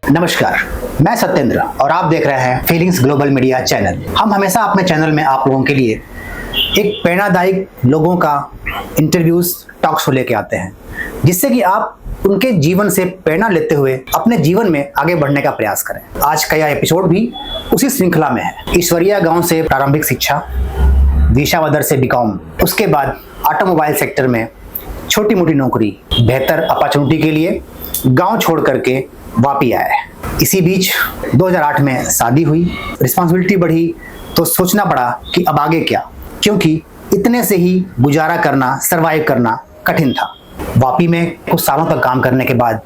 नमस्कार, मैं सत्येंद्र और आप देख रहे हैं फीलिंग्स ग्लोबल मीडिया चैनल। हम हमेशा अपने चैनल में आप लोगों के लिए एक प्रेरणादायक लोगों का इंटरव्यूज टॉक शो लेके आते हैं, जिससे कि आप उनके जीवन से प्रेरणा लेते हुए अपने जीवन में आगे बढ़ने का प्रयास करें। आज का यह एपिसोड भी उसी श्रृंखला में है। ईश्वरिया गांव से प्रारंभिक शिक्षा, विशावदर से बीकॉम, उसके बाद ऑटोमोबाइल सेक्टर में छोटी मोटी नौकरी, बेहतर अपॉर्चुनिटी के लिए गांव छोड़ करके वापी आए। इसी बीच 2008 में शादी हुई, रिस्पांसिबिलिटी बढ़ी तो सोचना पड़ा कि अब आगे क्या, क्योंकि इतने से ही गुजारा करना, सरवाइव करना कठिन था। वापी में कुछ सालों तक काम करने के बाद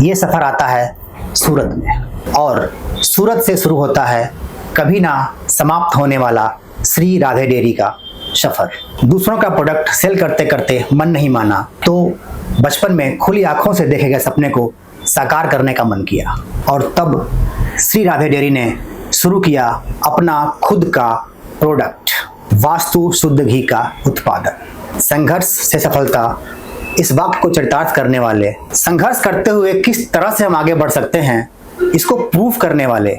ये सफर आता है सूरत में, और सूरत से शुरू होता है कभी ना समाप्त होने वाला श्री राधे डेयरी का सफर। दूसरों का प्रोडक्ट सेल करते करते मन नहीं माना तो बचपन में खुली आंखों से देखे गए सपने को साकार करने का मन किया, और तब श्री राधे डेयरी ने शुरू किया अपना खुद का प्रोडक्ट, वास्तु शुद्ध घी का उत्पादन। संघर्ष से सफलता, इस वाक्य को चरितार्थ करने वाले, संघर्ष करते हुए किस तरह से हम आगे बढ़ सकते हैं इसको प्रूफ करने वाले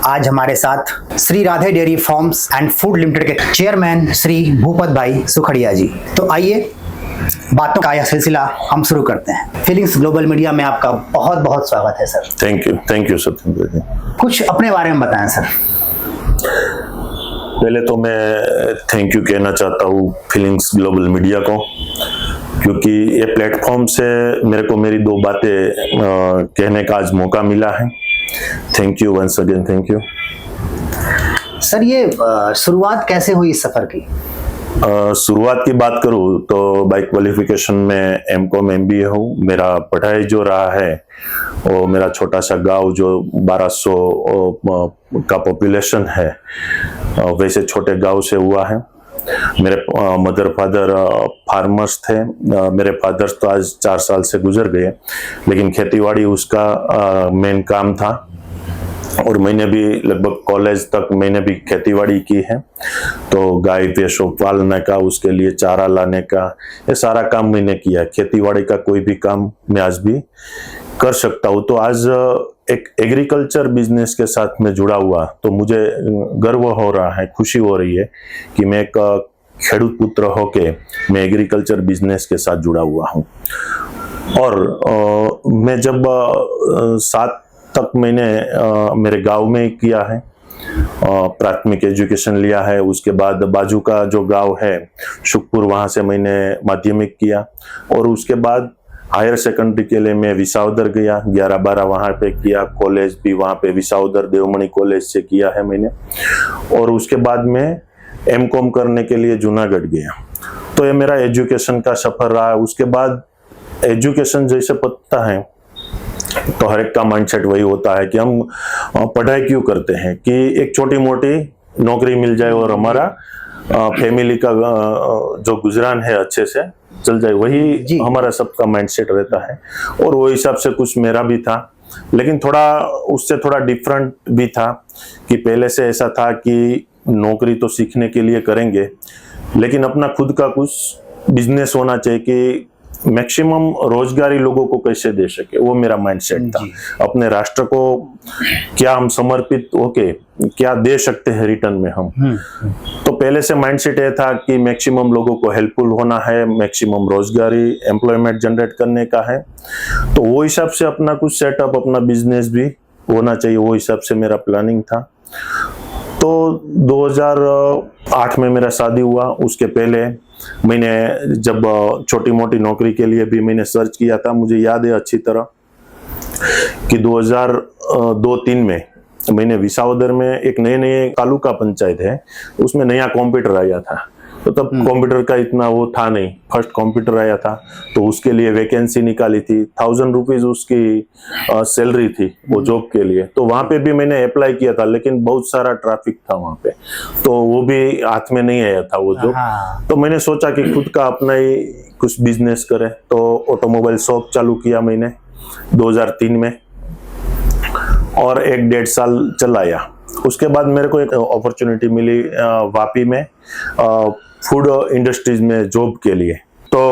आज हमारे साथ Shri Radhe dairy farms and food limited के चेयरमैन श्री भूपत भाई सुखड़िया जी। तो आइए बातों का यह सिलसिला हम शुरू करते हैं। फीलिंग्स ग्लोबल मीडिया में आपका बहुत बहुत स्वागत है सर। थैंक यू सत्येंद्र जी। कुछ अपने बारे में बताएं सर। पहले तो मैं थैंक यू कहना चाहता हूँ फीलिंग्स ग्लोबल मीडिया को, क्योंकि ये प्लेटफॉर्म से मेरे को मेरी दो बातें कहने का आज मौका मिला है। Thank you once again, thank you sir. ये शुरुआत कैसे हुई इस सफर की? शुरुआत की बात करूँ तो बाई क्वालिफिकेशन में एमकॉम एमबीए हूँ। मेरा पढ़ाई जो रहा है वो मेरा छोटा सा गांव जो 1200 का पॉपुलेशन है, वैसे छोटे गांव से हुआ है। मेरे मदर फादर फार्मर्स थे। मेरे फादर तो आज 4 साल से गुजर गए, लेकिन खेतीबाड़ी उसका मेन काम था, और मैंने भी लगभग कॉलेज तक मैंने भी खेतीबाड़ी की है। तो गाय भैंसों पालने का, उसके लिए चारा लाने का, ये सारा काम मैंने किया है। खेतीबाड़ी का कोई भी काम मैं आज भी कर सकता हूँ। तो आज एक एग्रीकल्चर बिजनेस के साथ में जुड़ा हुआ, तो मुझे गर्व हो रहा है, खुशी हो रही है कि मैं एक खेडूत पुत्र होके मैं एग्रीकल्चर बिजनेस के साथ जुड़ा हुआ हूँ। और मैं जब 7 तक मैंने मेरे गांव में किया है, प्राथमिक एजुकेशन लिया है। उसके बाद बाजू का जो गांव है शुकपुर, वहां से मैंने माध्यमिक किया, और उसके बाद हायर सेकेंडरी के लिए मैं विसावदर गया, 11-12 वहां पे किया। कॉलेज भी वहां पे विसावदर देवमणि कॉलेज से किया है मैंने, और उसके बाद में एमकॉम करने के लिए जूनागढ़ गया। तो ये मेरा एजुकेशन का सफर रहा। उसके बाद एजुकेशन जैसे पता है तो हर एक का माइंडसेट वही होता है कि हम पढ़ाई क्यों करते हैं, कि एक छोटी मोटी नौकरी मिल जाए और हमारा फैमिली का जो गुजरान है अच्छे से चल जाए, वही हमारा सबका माइंडसेट रहता है। और वो हिसाब से कुछ मेरा भी था, लेकिन थोड़ा उससे थोड़ा डिफरेंट भी था कि पहले से ऐसा था कि नौकरी तो सीखने के लिए करेंगे, लेकिन अपना खुद का कुछ बिजनेस होना चाहिए कि मैक्सिमम रोजगारी लोगों को कैसे दे सके, वो मेरा माइंडसेट था। अपने राष्ट्र को क्या हम समर्पित होके क्या दे सकते हैं रिटर्न में हम। तो पहले से माइंडसेट ये था कि मैक्सिमम लोगों को हेल्पफुल होना है, मैक्सिमम रोजगारी एम्प्लॉयमेंट जनरेट करने का है। तो वो हिसाब से अपना कुछ सेटअप, अपना बिजनेस भी होना चाहिए, वो हिसाब से मेरा प्लानिंग था। तो 2008 में मेरा शादी हुआ। उसके पहले मैंने जब छोटी मोटी नौकरी के लिए भी मैंने सर्च किया था, मुझे याद है अच्छी तरह कि 2002-03 में मैंने विसावदर में एक नए तालुका पंचायत है, उसमें नया कंप्यूटर आया था। तो तब कंप्यूटर का इतना वो था नहीं, फर्स्ट कंप्यूटर आया था, तो उसके लिए वैकेंसी निकाली थी। 1000 रुपीज उसकी सैलरी थी वो जॉब के लिए। तो वहां पे भी मैंने अप्लाई किया था, लेकिन बहुत सारा ट्रैफिक था वहां पे, तो वो भी हाथ में नहीं आया था वो जॉब। तो मैंने सोचा कि खुद का अपना ही कुछ बिजनेस करे, तो ऑटोमोबाइल शॉप चालू किया मैंने 2003 में, और 1-1.5 साल चलाया। उसके बाद मेरे को एक अपॉर्चुनिटी मिली वापी में फूड इंडस्ट्रीज में जॉब के लिए। तो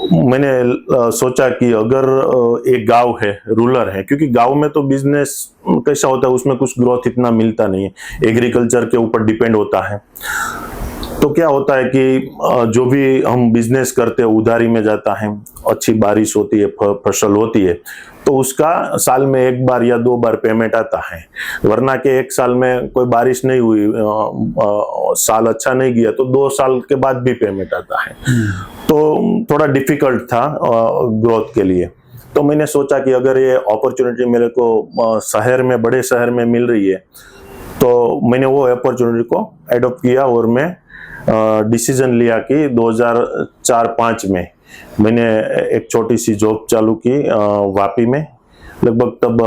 मैंने सोचा कि अगर एक गांव है, रूरल है, क्योंकि गांव में तो बिजनेस कैसा होता है, उसमें कुछ ग्रोथ इतना मिलता नहीं है, एग्रीकल्चर के ऊपर डिपेंड होता है। तो क्या होता है कि जो भी हम बिजनेस करते हैं उधारी में जाता है, अच्छी बारिश होती है, फसल होती है, तो उसका साल में एक बार या 2 बार पेमेंट आता है। वरना के एक साल में कोई बारिश नहीं हुई, साल अच्छा नहीं गया, तो 2 साल के बाद भी पेमेंट आता है। तो थोड़ा डिफिकल्ट था ग्रोथ के लिए। तो मैंने सोचा कि अगर ये अपॉर्चुनिटी मेरे को शहर में, बड़े शहर में मिल रही है, तो मैंने वो अपॉर्चुनिटी को एडॉप्ट किया और मैं डिसीजन लिया कि 2004-05 में मैंने एक छोटी सी जॉब चालू की वापी में। लगभग तब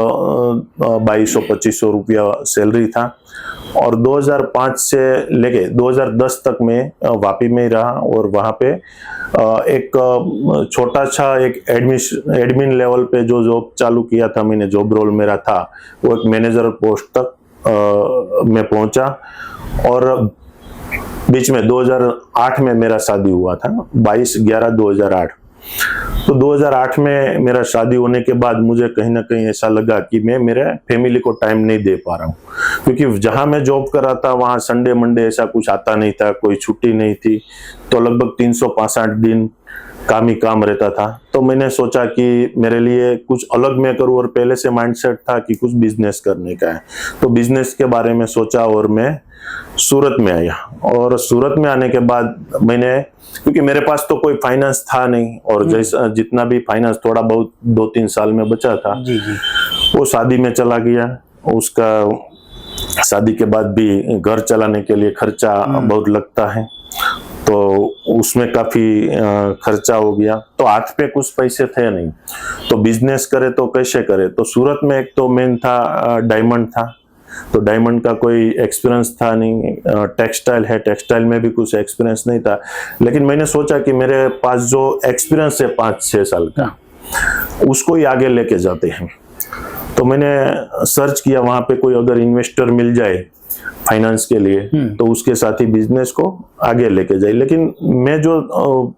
2200-2500 रुपया सैलरी था, और 2005 से लेके 2010 तक मैं वापी में ही रहा। और वहाँ पे एक छोटा सा एक एडमिन लेवल पे जो जॉब चालू किया था मैंने, जॉब रोल मेरा था, वो एक मैनेजर पोस्ट तक मैं पहुंचा। और बीच में 2008 में मेरा शादी हुआ था, 22/11/2008। तो 2008 में मेरा शादी होने के बाद मुझे कहीं ना कहीं ऐसा लगा कि मैं मेरे फैमिली को टाइम नहीं दे पा रहा हूँ, क्योंकि जहां मैं जॉब कर रहा था वहां संडे मंडे ऐसा कुछ आता नहीं था, कोई छुट्टी नहीं थी। तो लगभग 365 दिन काम ही काम रहता था। तो मैंने सोचा कि मेरे लिए कुछ अलग मैं करूँ, और पहले से माइंडसेट था कि कुछ बिजनेस करने का है। तो बिजनेस के बारे में सोचा और मैं सूरत में आया। और सूरत में आने के बाद मैंने, क्योंकि मेरे पास तो कोई फाइनेंस था नहीं, और जैसा जितना भी फाइनेंस थोड़ा बहुत 2-3 साल में बचा था, वो शादी में चला गया। उसका शादी के बाद भी घर चलाने के लिए खर्चा बहुत लगता है, तो उसमें काफी खर्चा हो गया। तो हाथ पे कुछ पैसे थे नहीं, तो बिजनेस करे तो कैसे करे। तो सूरत में एक तो मेन था डायमंड था, तो डायमंड का कोई एक्सपीरियंस था नहीं। टेक्सटाइल है, टेक्सटाइल में भी कुछ एक्सपीरियंस नहीं था। लेकिन मैंने सोचा कि मेरे पास जो एक्सपीरियंस है 5-6 साल का, उसको ही आगे लेके जाते हैं। तो मैंने सर्च किया वहां पे कोई अगर इन्वेस्टर मिल जाए फाइनेंस के लिए, तो उसके साथ ही बिजनेस को आगे लेके जाए। लेकिन मैं जो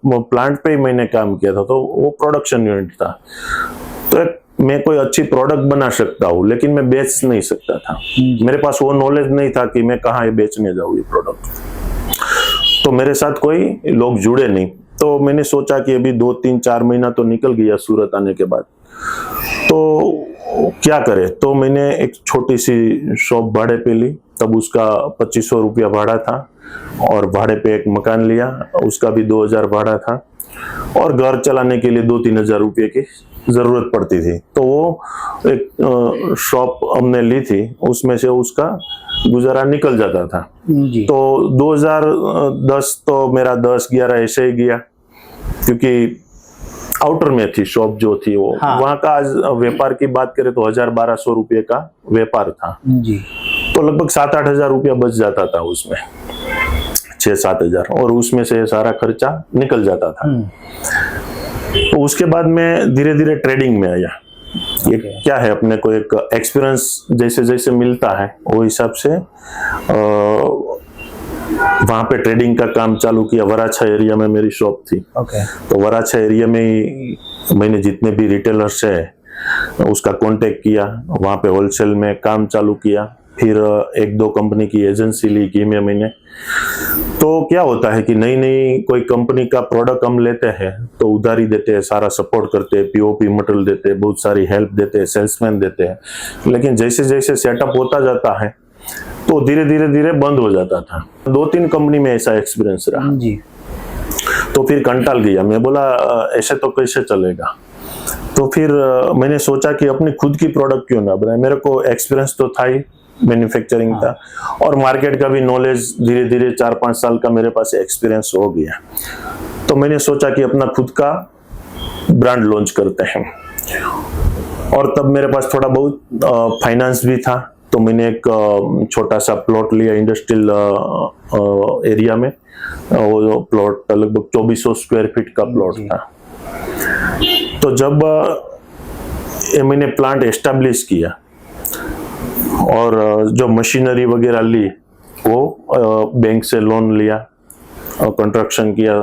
प्लांट पे ही मैंने काम किया था, तो वो प्रोडक्शन यूनिट था। तो मैं कोई अच्छी प्रोडक्ट बना सकता हूँ, लेकिन मैं बेच नहीं सकता था। मेरे पास वो नॉलेज नहीं था कि मैं कहाँ बेचने जाऊँ ये प्रोडक्ट। तो मेरे साथ कोई लोग जुड़े नहीं। तो मैंने सोचा कि अभी 2-3-4 महीना तो निकल गया सूरत आने के बाद, तो क्या करे। तो मैंने एक छोटी सी शॉप भाड़े पे ली, तब उसका 2500 रुपया भाड़ा था, और भाड़े पे एक मकान लिया, उसका भी 2000 भाड़ा था, और घर चलाने के लिए 2-3 हजार रुपये की जरूरत पड़ती थी। तो वो एक शॉप हमने ली थी, उसमें से उसका गुजारा निकल जाता था जी। तो 2010 तो मेरा 10-11 ऐसे ही गया, क्योंकि आउटर में थी शॉप जो थी वो। हाँ। वहां का आज व्यापार की बात करें तो 1000-1200 रुपये का व्यापार था जी। तो लगभग 7-8 हजार रुपया बच जाता था उसमें, 6-7 हजार, और उसमें से सारा खर्चा निकल जाता था। तो उसके बाद मैं धीरे धीरे ट्रेडिंग में आया। ये क्या है, अपने को एक एक्सपीरियंस जैसे जैसे मिलता है वो हिसाब से वहां पे ट्रेडिंग का काम चालू किया। वराछा एरिया में मेरी शॉप थी। तो वराछा एरिया में ही मैंने जितने भी रिटेलर्स है उसका कांटेक्ट किया, वहां पे होलसेल में काम चालू किया। फिर 1-2 कंपनी की एजेंसी ली की मैंने। तो क्या होता है कि नई नई कोई कंपनी का प्रोडक्ट हम लेते हैं तो उधारी देते हैं, सारा सपोर्ट करते हैं, पीओपी मटेरियल देते हैं, बहुत सारी हेल्प देते हैं, सेल्समैन देते हैं। लेकिन जैसे जैसे सेटअप होता जाता है तो धीरे धीरे धीरे बंद हो जाता था। 2-3 कंपनी में ऐसा एक्सपीरियंस रहा जी। तो फिर कंटाल गया, मैं बोला ऐसे तो कैसे चलेगा। तो फिर मैंने सोचा कि अपनी खुद की प्रोडक्ट क्यों ना बनाए। मेरे को एक्सपीरियंस तो था ही, मैन्युफैक्चरिंग था, और मार्केट का भी नॉलेज धीरे धीरे 4-5 साल का मेरे पास एक्सपीरियंस हो गया। तो मैंने सोचा कि अपना खुद का ब्रांड लॉन्च करते हैं। और तब मेरे पास थोड़ा बहुत फाइनेंस भी था, तो मैंने एक छोटा सा प्लॉट लिया इंडस्ट्रियल एरिया में। वो प्लॉट लगभग 2400 स्क्वायर फीट का प्लॉट था। तो जब मैंने प्लांट एस्टेब्लिश किया और जो मशीनरी वगैरह ली, वो बैंक से लोन लिया और कंस्ट्रक्शन किया।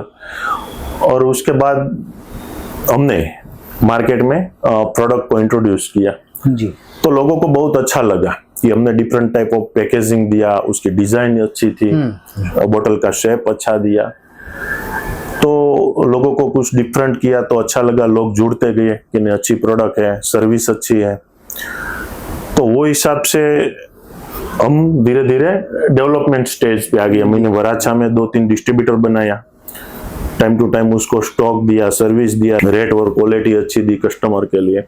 और उसके बाद हमने मार्केट में प्रोडक्ट को इंट्रोड्यूस किया जी। तो लोगों को बहुत अच्छा लगा कि हमने डिफरेंट टाइप ऑफ पैकेजिंग दिया, उसकी डिजाइन अच्छी थी, बोतल का शेप अच्छा दिया, तो लोगों को कुछ डिफरेंट किया तो अच्छा लगा, लोग जुड़ते गए कि नहीं अच्छी प्रोडक्ट है, सर्विस अच्छी है। तो वो हिसाब से हम धीरे धीरे डेवलपमेंट स्टेज पे आ गए। मैंने वराछा में 2-3 डिस्ट्रीब्यूटर बनाया, टाइम टू टाइम उसको स्टॉक दिया, सर्विस दिया, रेट और क्वालिटी अच्छी दी कस्टमर के लिए,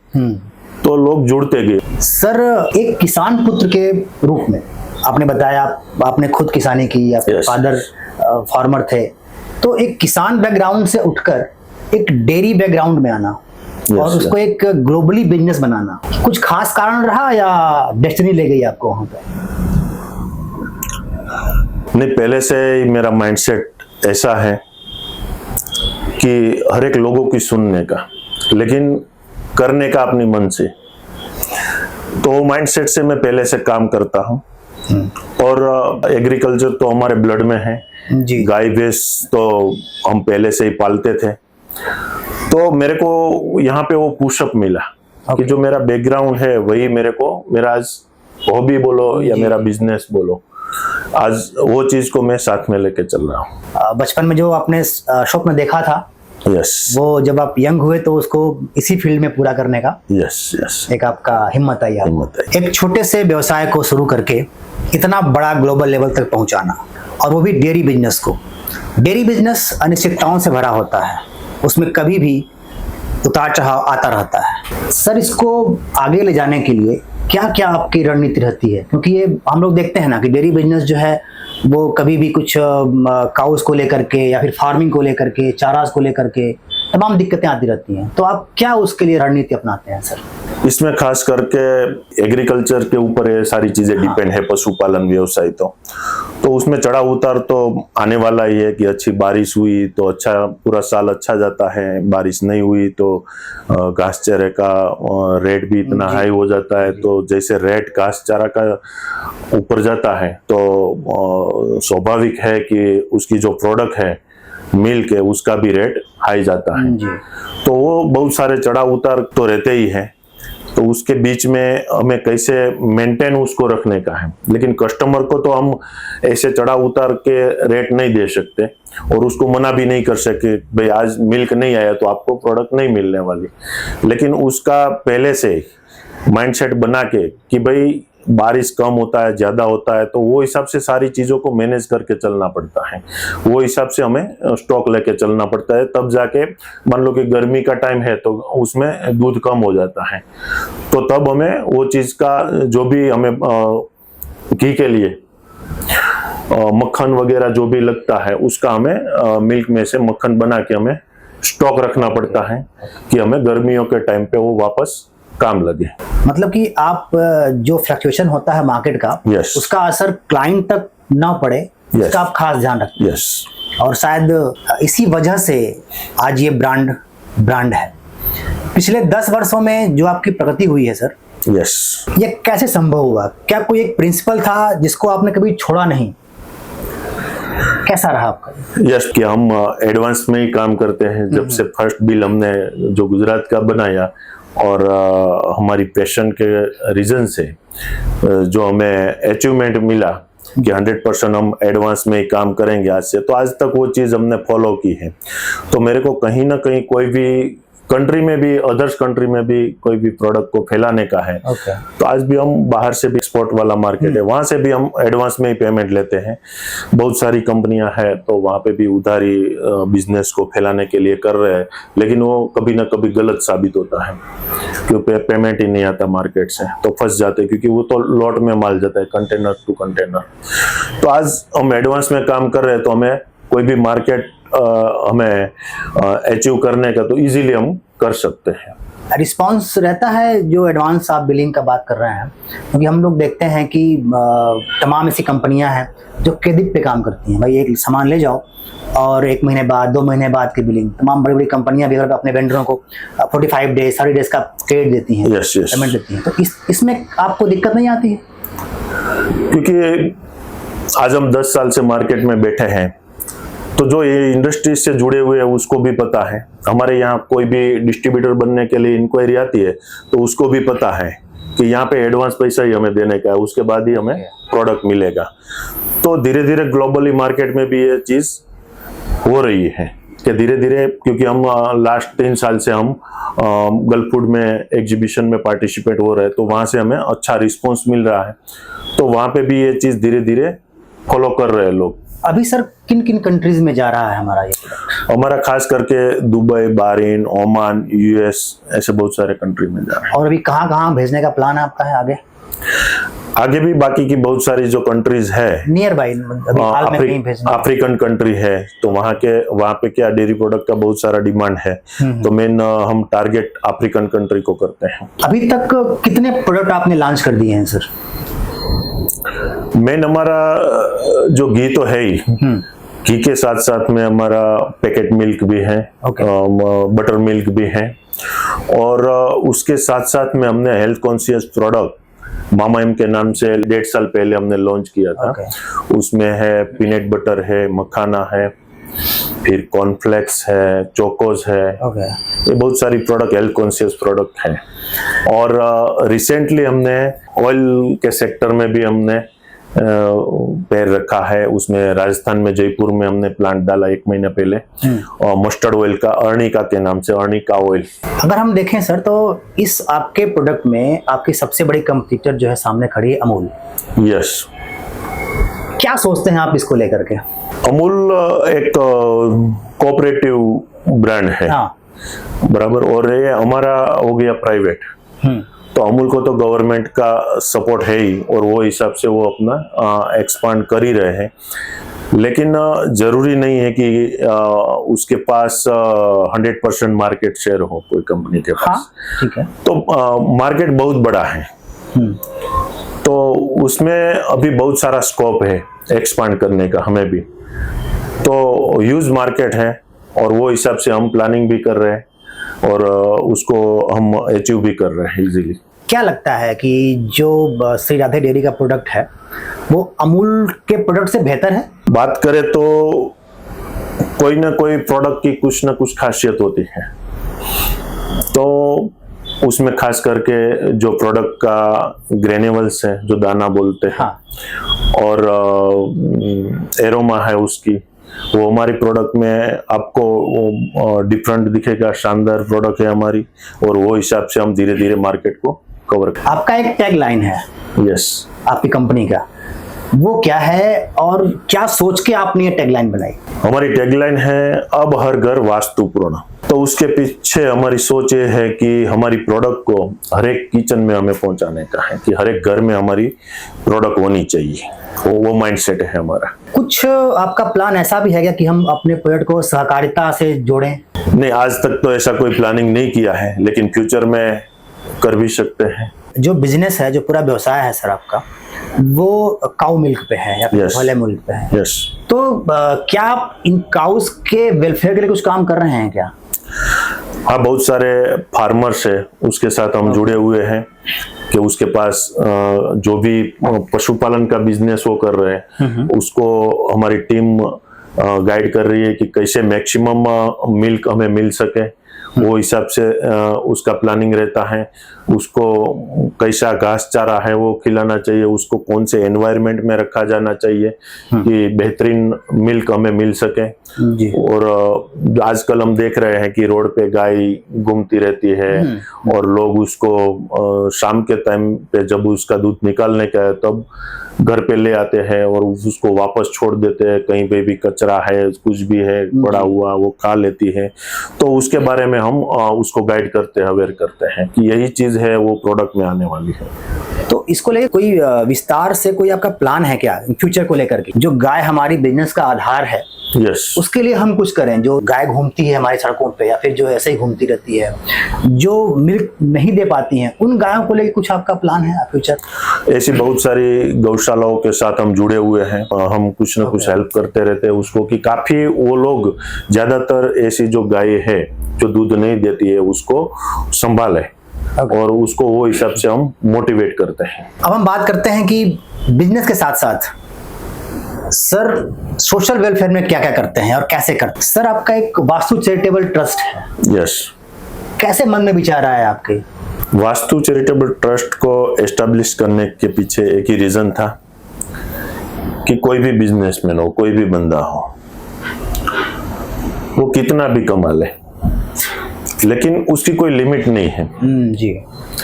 तो लोग जुड़ते गए। सर, एक किसान पुत्र के रूप में आपने बताया आपने खुद किसानी की, आपके फादर फार्मर थे, तो एक किसान बैकग्राउंड से उठकर एक डेयरी बैकग्राउंड में आना और उसको एक ग्लोबली बिजनेस बनाना, कुछ खास कारण रहा या डेस्टिनी ले गई आपको वहां पे? नहीं, पहले से ही मेरा माइंडसेट ऐसा है कि हर एक लोगों की सुनने का, लेकिन करने का अपनी मन से। तो माइंडसेट से मैं पहले से काम करता हूँ और एग्रीकल्चर तो हमारे ब्लड में है जी। गाय भैंस तो हम पहले से ही पालते थे, तो मेरे को यहाँ पे वो पुशअप मिला कि जो मेरा बैकग्राउंड है वही मेरे को, मेरा आज हॉबी बोलो या मेरा बिजनेस बोलो, आज वो चीज को मैं साथ में लेके चल रहा हूँ। बचपन में जो आपने स्वप्न देखा था, यस, वो जब आप यंग हुए तो उसको इसी फील्ड में पूरा करने का यस एक आपका हिम्मत आई। हिम्मत आई। एक छोटे से व्यवसाय को शुरू करके इतना बड़ा ग्लोबल लेवल तक पहुंचाना, और वो भी डेयरी बिजनेस को। डेयरी बिजनेस अनिश्चितताओं से भरा होता है, उसमें कभी भी उतार चढ़ाव आता रहता है। सर, इसको आगे ले जाने के लिए क्या क्या आपकी रणनीति रहती है? क्योंकि ये हम लोग देखते हैं ना कि डेयरी बिजनेस जो है वो कभी भी कुछ काउस को लेकर के या फिर फार्मिंग को लेकर के, चारास को लेकर के तमाम दिक्कतें आती रहती हैं, तो आप क्या उसके लिए रणनीति अपनाते हैं सर? इसमें खास करके एग्रीकल्चर के ऊपर ये सारी चीजें डिपेंड है, पशुपालन व्यवसाय तो उसमें चढ़ाव उतार तो आने वाला ही है कि अच्छी बारिश हुई तो अच्छा, पूरा साल अच्छा जाता है, बारिश नहीं हुई तो घास चारे का रेट भी इतना हाई हो जाता है, तो जैसे रेट घास चारा का ऊपर जाता है तो स्वाभाविक है कि उसकी जो प्रोडक्ट है मिल्क है उसका भी रेट हाई जाता है जी। तो वो बहुत सारे चढ़ाव उतार तो रहते ही हैं, तो उसके बीच में हमें कैसे मेंटेन उसको रखने का है। लेकिन कस्टमर को तो हम ऐसे चढ़ाव उतार के रेट नहीं दे सकते और उसको मना भी नहीं कर सकते, भाई आज मिल्क नहीं आया तो आपको प्रोडक्ट नहीं मिलने वाली। लेकिन उसका पहले से माइंडसेट बना के कि भाई बारिश कम होता है, ज्यादा होता है, तो वो हिसाब से सारी चीजों को मैनेज करके चलना पड़ता है, वो हिसाब से हमें स्टॉक लेके चलना पड़ता है। तब जाके मान लो कि गर्मी का टाइम है तो उसमें दूध कम हो जाता है, तो तब हमें वो चीज का जो भी हमें घी के लिए मक्खन वगैरह जो भी लगता है उसका हमें मिल्क में से मक्खन बना के हमें स्टॉक रखना पड़ता है कि हमें गर्मियों के टाइम पे वो वापस काम लगे। मतलब कि आप जो फ्लक्चुएशन होता है मार्केट का, उसका असर क्लाइंट तक ना पड़े, इसका आप खास ध्यान रखते हैं। और शायद इसी वजह से आज ये ब्रांड है। पिछले 10 वर्षों में जो आपकी प्रगति हुई है सर, ये कैसे संभव हुआ? क्या कोई एक प्रिंसिपल था जिसको आपने कभी छोड़ा नहीं? कैसा रहा आपका? कि हम एडवांस में ही काम करते हैं। जब से फर्स्ट बिल हमने जो गुजरात का बनाया और हमारी पैशन के रीजन से जो हमें अचीवमेंट मिला कि 100% हम एडवांस में ही काम करेंगे आज से, तो आज तक वो चीज हमने फॉलो की है। तो मेरे को कहीं ना कहीं कोई भी कंट्री में भी, अदर्स कंट्री में भी कोई भी प्रोडक्ट को फैलाने का है, तो आज भी हम बाहर से भी एक्सपोर्ट वाला मार्केट है, वहां से भी हम एडवांस में ही पेमेंट लेते हैं। बहुत सारी कंपनियां हैं तो वहां पे भी उधारी बिजनेस को फैलाने के लिए कर रहे हैं, लेकिन वो कभी ना कभी गलत साबित होता है क्योंकि पेमेंट ही नहीं आता मार्केट से, तो फंस जाते, क्योंकि वो तो लॉट में माल जाता है, कंटेनर टू कंटेनर। तो आज हम एडवांस में काम कर रहे हैं तो हमें कोई भी मार्केट हमें अचीव करने का तो इजीली हम कर सकते हैं। रिस्पांस रहता है जो एडवांस आप बिलिंग का बात कर रहे हैं, क्योंकि हम लोग देखते हैं कि तमाम ऐसी कंपनियां हैं जो क्रेडिट पे काम करती हैं। भाई एक सामान ले जाओ और 1 महीने बाद, 2 महीने बाद की बिलिंग। तमाम बड़ी बड़ी कंपनियां भी अगर अपने वेंडरों को 45 डेज 30 डेज का क्रेडिट देती हैं, पेमेंट देती हैं, तो इसमें आपको दिक्कत नहीं आती है? क्योंकि आज हम 10 साल से मार्केट में बैठे हैं तो जो ये इंडस्ट्री से जुड़े हुए हैं उसको भी पता है, हमारे यहाँ कोई भी डिस्ट्रीब्यूटर बनने के लिए इंक्वायरी आती है तो उसको भी पता है कि यहाँ पे एडवांस पैसा ही हमें देने का है, उसके बाद ही हमें प्रोडक्ट मिलेगा। तो धीरे धीरे ग्लोबली मार्केट में भी ये चीज हो रही है कि धीरे धीरे, क्योंकि हम लास्ट 3 साल से हम गल्फ फूड में एग्जीबिशन में पार्टिसिपेट हो रहे हैं, तो वहां से हमें अच्छा रिस्पॉन्स मिल रहा है, तो वहां पे भी ये चीज धीरे धीरे फॉलो कर रहे हैं लोग। अभी सर किन किन कंट्रीज में जा रहा है हमारा ये प्रोडक्ट? हमारा खास करके दुबई, बहरीन, ओमान, यूएस, ऐसे बहुत सारे कंट्री में जा रहा है। और अभी कहाँ कहाँ भेजने का प्लान है आपका है आगे? आगे भी बाकी की बहुत सारी जो कंट्रीज है नियर बाई, अभी हाल में कहीं भेजना है? अफ्रीकन कंट्री है, तो वहाँ पे क्या डेयरी प्रोडक्ट का बहुत सारा डिमांड है, तो मेन हम टारगेट अफ्रीकन कंट्री को करते हैं। अभी तक कितने प्रोडक्ट आपने लॉन्च कर दिए हैं सर? मेन हमारा जो घी तो है ही, घी के साथ साथ में हमारा पैकेट मिल्क भी है, बटर मिल्क भी है, और उसके साथ साथ में हमने हेल्थ कॉन्शियस प्रोडक्ट मामा एम के नाम से 1.5 साल पहले हमने लॉन्च किया था। उसमें है पीनट बटर है, मखाना है, फिर कॉर्नफ्लेक्स है, चोकोज है, ये बहुत सारी प्रोडक्ट हेल्थ कॉन्शियस प्रोडक्ट है। और रिसेंटली हमने ऑयल के सेक्टर में भी हमने पैर रखा है, उसमें राजस्थान में जयपुर में हमने प्लांट डाला 1 महीना पहले, और मस्टर्ड ऑयल का अर्निका के नाम से, अर्निका ऑयल। अगर हम देखें सर तो इस आपके प्रोडक्ट में आपकी सबसे बड़ी कंपटीटर जो है सामने खड़ी है अमूल। यस। क्या सोचते हैं आप इसको लेकर के? अमूल एक कोऑपरेटिव ब्रांड है, बराबर, और ये हमारा हो गया प्राइवेट, तो अमूल को तो गवर्नमेंट का सपोर्ट है ही, और वो हिसाब से वो अपना एक्सपांड कर ही रहे हैं, लेकिन जरूरी नहीं है कि उसके पास 100% मार्केट शेयर हो कोई कंपनी के पास। ठीक है। तो मार्केट बहुत बड़ा है, तो उसमें अभी बहुत सारा स्कोप है एक्सपांड करने का, हमें भी तो ह्यूज मार्केट है, और वो हिसाब से हम प्लानिंग भी कर रहे हैं, और उसको हम अचीव भी कर रहे हैं इजीली। क्या लगता है कि जो श्री राधे डेयरी का प्रोडक्ट है वो अमूल के प्रोडक्ट से बेहतर है? बात करें तो कोई ना कोई प्रोडक्ट की कुछ ना कुछ खासियत होती है, तो उसमें खास करके जो प्रोडक्ट का ग्रेन्यूल्स है, जो दाना बोलते हैं, और एरोमा है उसकी, वो हमारी प्रोडक्ट में आपको डिफरेंट दिखेगा, शानदार प्रोडक्ट है हमारी, और वो हिसाब से हम धीरे धीरे मार्केट को कवर करें। आपका एक टैग लाइन है, यस, आपकी कंपनी का, वो क्या है और क्या सोच के आपने ये टैग लाइन बनाई? हमारी टैग लाइन है अब हर घर वास्तुपूर्ण। तो उसके पीछे हमारी सोच ये है कि हमारी प्रोडक्ट को हर एक किचन में हमें पहुंचाने का है, कि हर एक घर में हमारी प्रोडक्ट होनी चाहिए, वो माइंडसेट है हमारा। कुछ आपका प्लान ऐसा भी है क्या कि हम अपने प्रोडक्ट को सहकारिता से जोड़ें? नहीं, आज तक तो ऐसा कोई प्लानिंग नहीं किया है, लेकिन फ्यूचर में कर भी सकते हैं। जो बिजनेस है, जो पूरा व्यवसाय है सर आपका, वो काउ मिल्क पे है या फिर भले मिल्क पे है? यस। तो क्या आप इन काउस के वेलफेयर के लिए कुछ काम कर रहे हैं क्या? हाँ, बहुत सारे फार्मर्स है, उसके साथ हम जुड़े हुए हैं कि उसके पास जो भी पशुपालन का बिजनेस वो कर रहे हैं, उसको हमारी टीम गाइड कर रही है कि कैसे मैक्सिमम मिल्क हमें मिल सके, वो हिसाब से उसका प्लानिंग रहता है। उसको कैसा घास चारा है वो खिलाना चाहिए, उसको कौन से एनवायरनमेंट में रखा जाना चाहिए कि बेहतरीन मिल्क हमें मिल सके जी। और आजकल हम देख रहे हैं कि रोड पे गाय घूमती रहती है और लोग उसको शाम के टाइम पे जब उसका दूध निकालने का है तब घर पे ले आते हैं और उसको वापस छोड़ देते हैं। कहीं पे भी कचरा है, कुछ भी है पड़ा हुआ, वो खा लेती है। तो उसके बारे में हम उसको गाइड करते हैं, अवेयर करते हैं कि यही चीज है वो प्रोडक्ट में आने वाली है। तो इसको लेकर कोई विस्तार से कोई आपका प्लान है क्या फ्यूचर को लेकर के? जो गाय हमारी बिजनेस का आधार है, यस, उसके लिए हम कुछ करें। जो गाय घूमती है हमारी सड़कों पे या फिर जो ऐसे ही घूमती रहती है, जो मिल्क नहीं दे पाती हैं, उन गायों को लेकर कुछ आपका प्लान है फ्यूचर? ऐसी बहुत सारी गौशालाओं के साथ हम जुड़े हुए हैं, हम कुछ ना कुछ हेल्प करते रहते हैं उसको कि काफी वो लोग ज्यादातर ऐसी जो गाय है जो दूध नहीं देती है उसको संभाले और उसको वो हिसाब से हम मोटिवेट करते हैं। अब हम बात करते हैं कि बिजनेस के साथ साथ सर सोशल वेलफेयर में क्या क्या करते हैं और कैसे करते हैं? सर आपका एक वास्तु चैरिटेबल ट्रस्ट है, यस। कैसे मन में विचार आया आपके? वास्तु चैरिटेबल ट्रस्ट को एस्टेब्लिश करने के पीछे एक ही रीजन था कि कोई भी बिजनेसमैन हो, कोई भी बंदा हो, वो कितना भी कमा ले, लेकिन उसकी कोई लिमिट नहीं है। जी।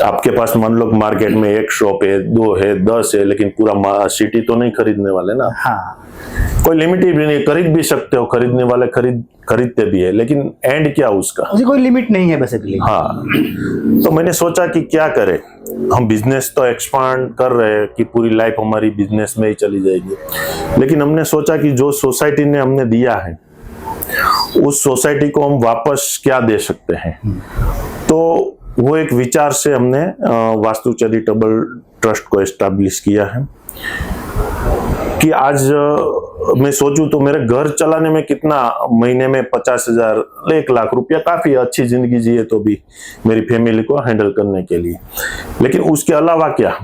आपके पास मान लो मार्केट में एक शॉप है, 2 है, 10 है, लेकिन पूरा सिटी तो नहीं खरीदने वाले ना। हाँ। कोई लिमिट ही नहीं, खरीद भी सकते हो, खरीदने वाले खरीदते भी है, लेकिन एंड क्या उसका? उसकी कोई लिमिट नहीं है बेसिकली। हाँ, तो मैंने सोचा कि क्या करें, हम बिजनेस तो एक्सपांड कर रहे हैं कि पूरी लाइफ हमारी बिजनेस में ही चली जाएगी, लेकिन हमने सोचा कि जो सोसाइटी ने हमने दिया है उस सोसाइटी को हम वापस क्या दे सकते हैं। तो वो एक विचार से हमने वास्तु चैरिटेबल ट्रस्ट को एस्टैब्लिश किया है कि आज मैं सोचूं तो मेरे घर चलाने में कितना, महीने में 50,000 1 लाख रुपया काफी अच्छी जिंदगी जिए तो भी मेरी फैमिली को हैंडल करने के लिए, लेकिन उसके अलावा क्या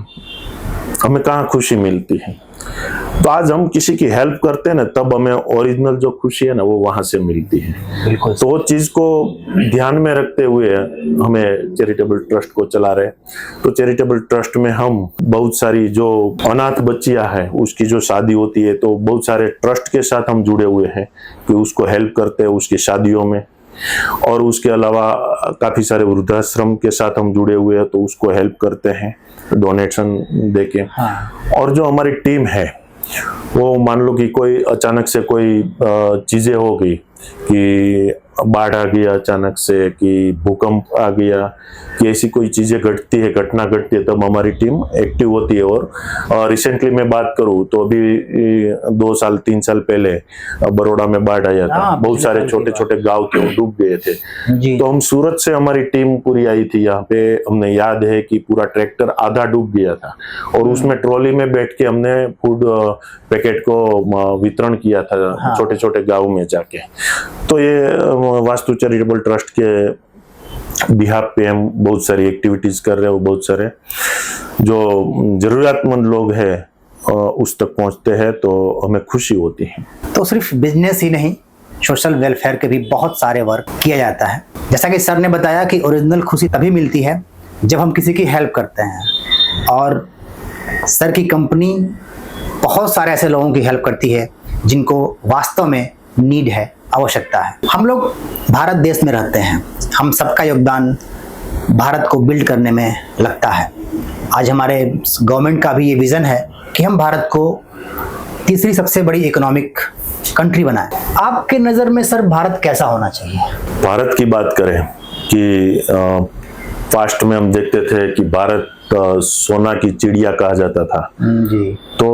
हमें कहाँ खुशी मिलती है। तो आज हम किसी की हेल्प करते हैं ना, तब हमें ओरिजिनल जो खुशी है ना वो वहां से मिलती है। बिल्कुल। तो वो चीज को ध्यान में रखते हुए हमें चैरिटेबल ट्रस्ट को चला रहे। तो चैरिटेबल ट्रस्ट में हम बहुत सारी जो अनाथ बच्चियां हैं उसकी जो शादी होती है, तो बहुत सारे ट्रस्ट के साथ हम जुड़े हुए हैं कि उसको हेल्प करते हैं उसकी शादियों में, और उसके अलावा काफी सारे वृद्धाश्रम के साथ हम जुड़े हुए हैं, तो उसको हेल्प करते हैं डोनेशन देके। हाँ। और जो हमारी टीम है वो मान लो कि कोई अचानक से कोई चीजें हो गई, कि बाढ़ आ गया अचानक से, कि भूकंप आ गया, कि ऐसी कोई चीजें घटती है, घटना घटती है, तब हमारी टीम एक्टिव होती है। और रिसेंटली मैं बात करूं तो अभी 2 साल 3 साल पहले बड़ौदा में बाढ़ आया था। बहुत सारे छोटे छोटे गांव थे वो डूब गए थे जी। तो हम सूरत से हमारी टीम पूरी आई थी यहाँ पे। हमने याद है कि पूरा ट्रैक्टर आधा डूब गया था और उसमें ट्रॉली में बैठ के हमने फूड पैकेट को वितरण किया था। हाँ। छोटे छोटे गाँव में जाके। तो ये वास्तु चैरिटेबल ट्रस्ट के बिहाफ पे हम बहुत सारी एक्टिविटीज कर रहे हो। बहुत सारे जो जरूरतमंद लोग हैं उस तक पहुंचते हैं, तो हमें खुशी होती है। तो सिर्फ बिजनेस ही नहीं, सोशल वेलफेयर के भी बहुत सारे वर्क किया जाता है। जैसा कि सर ने बताया कि ओरिजिनल खुशी तभी मिलती है जब हम किसी की हेल्प करते हैं, और सर की कंपनी बहुत सारे ऐसे लोगों की हेल्प करती है जिनको वास्तव में नीड है, आवश्यकता है। हम लोग भारत देश में रहते हैं, हम सबका योगदान भारत को बिल्ड करने में लगता है। आज हमारे गवर्नमेंट का भी ये विजन है कि हम भारत को तीसरी सबसे बड़ी इकोनॉमिक कंट्री बनाएं। आपके नज़र में सर भारत कैसा होना चाहिए? भारत की बात करें कि पास्ट में हम देखते थे कि भारत सोना की चिड़िया कहा जाता था जी। तो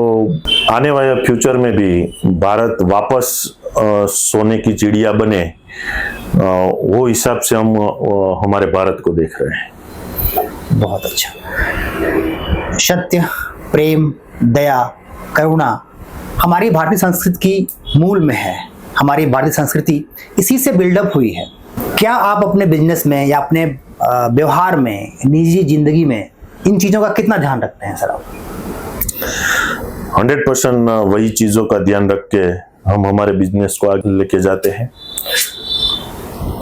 आने वाले फ्यूचर में भी भारत वापस सोने की चिड़िया बने, वो हिसाब से हम हमारे भारत को देख रहे हैं। बहुत अच्छा। सत्य, प्रेम, दया, करुणा हमारी भारतीय संस्कृति की मूल में है। हमारी भारतीय संस्कृति इसी से बिल्डअप हुई है। क्या आप अपने बिजनेस में या अपने व्यवहार में, निजी जिंदगी में इन चीजों का कितना ध्यान रखते हैं सर आप? 100% वही चीजों का ध्यान रख के हम हमारे बिजनेस को आगे लेके जाते हैं।